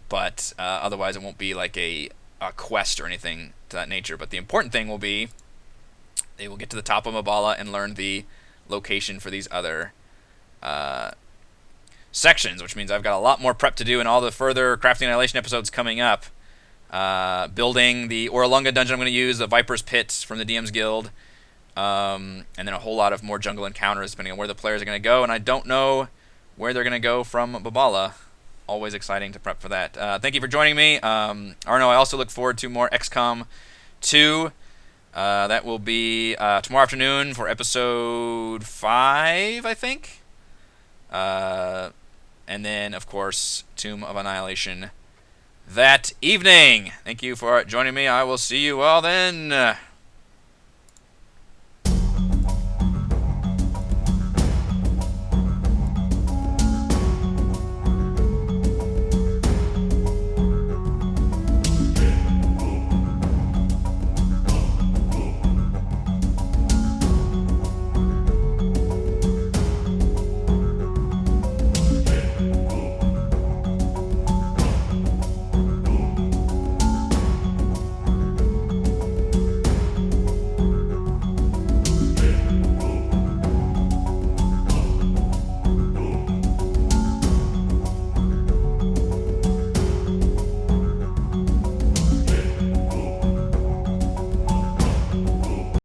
Speaker 1: But otherwise it won't be like a quest or anything to that nature. But the important thing will be they will get to the top of Mbala and learn the location for these other sections, which means I've got a lot more prep to do in all the further Crafting Annihilation episodes coming up. Building the Oralunga dungeon I'm going to use, the Viper's Pit from the DM's Guild, and then a whole lot of more jungle encounters depending on where the players are going to go, and I don't know where they're going to go from Mbala. Always exciting to prep for that. Thank you for joining me. Arno, I also look forward to more XCOM 2. That will be tomorrow afternoon for episode 5, I think. And then, of course, Tomb of Annihilation that evening. Thank you for joining me. I will see you all then.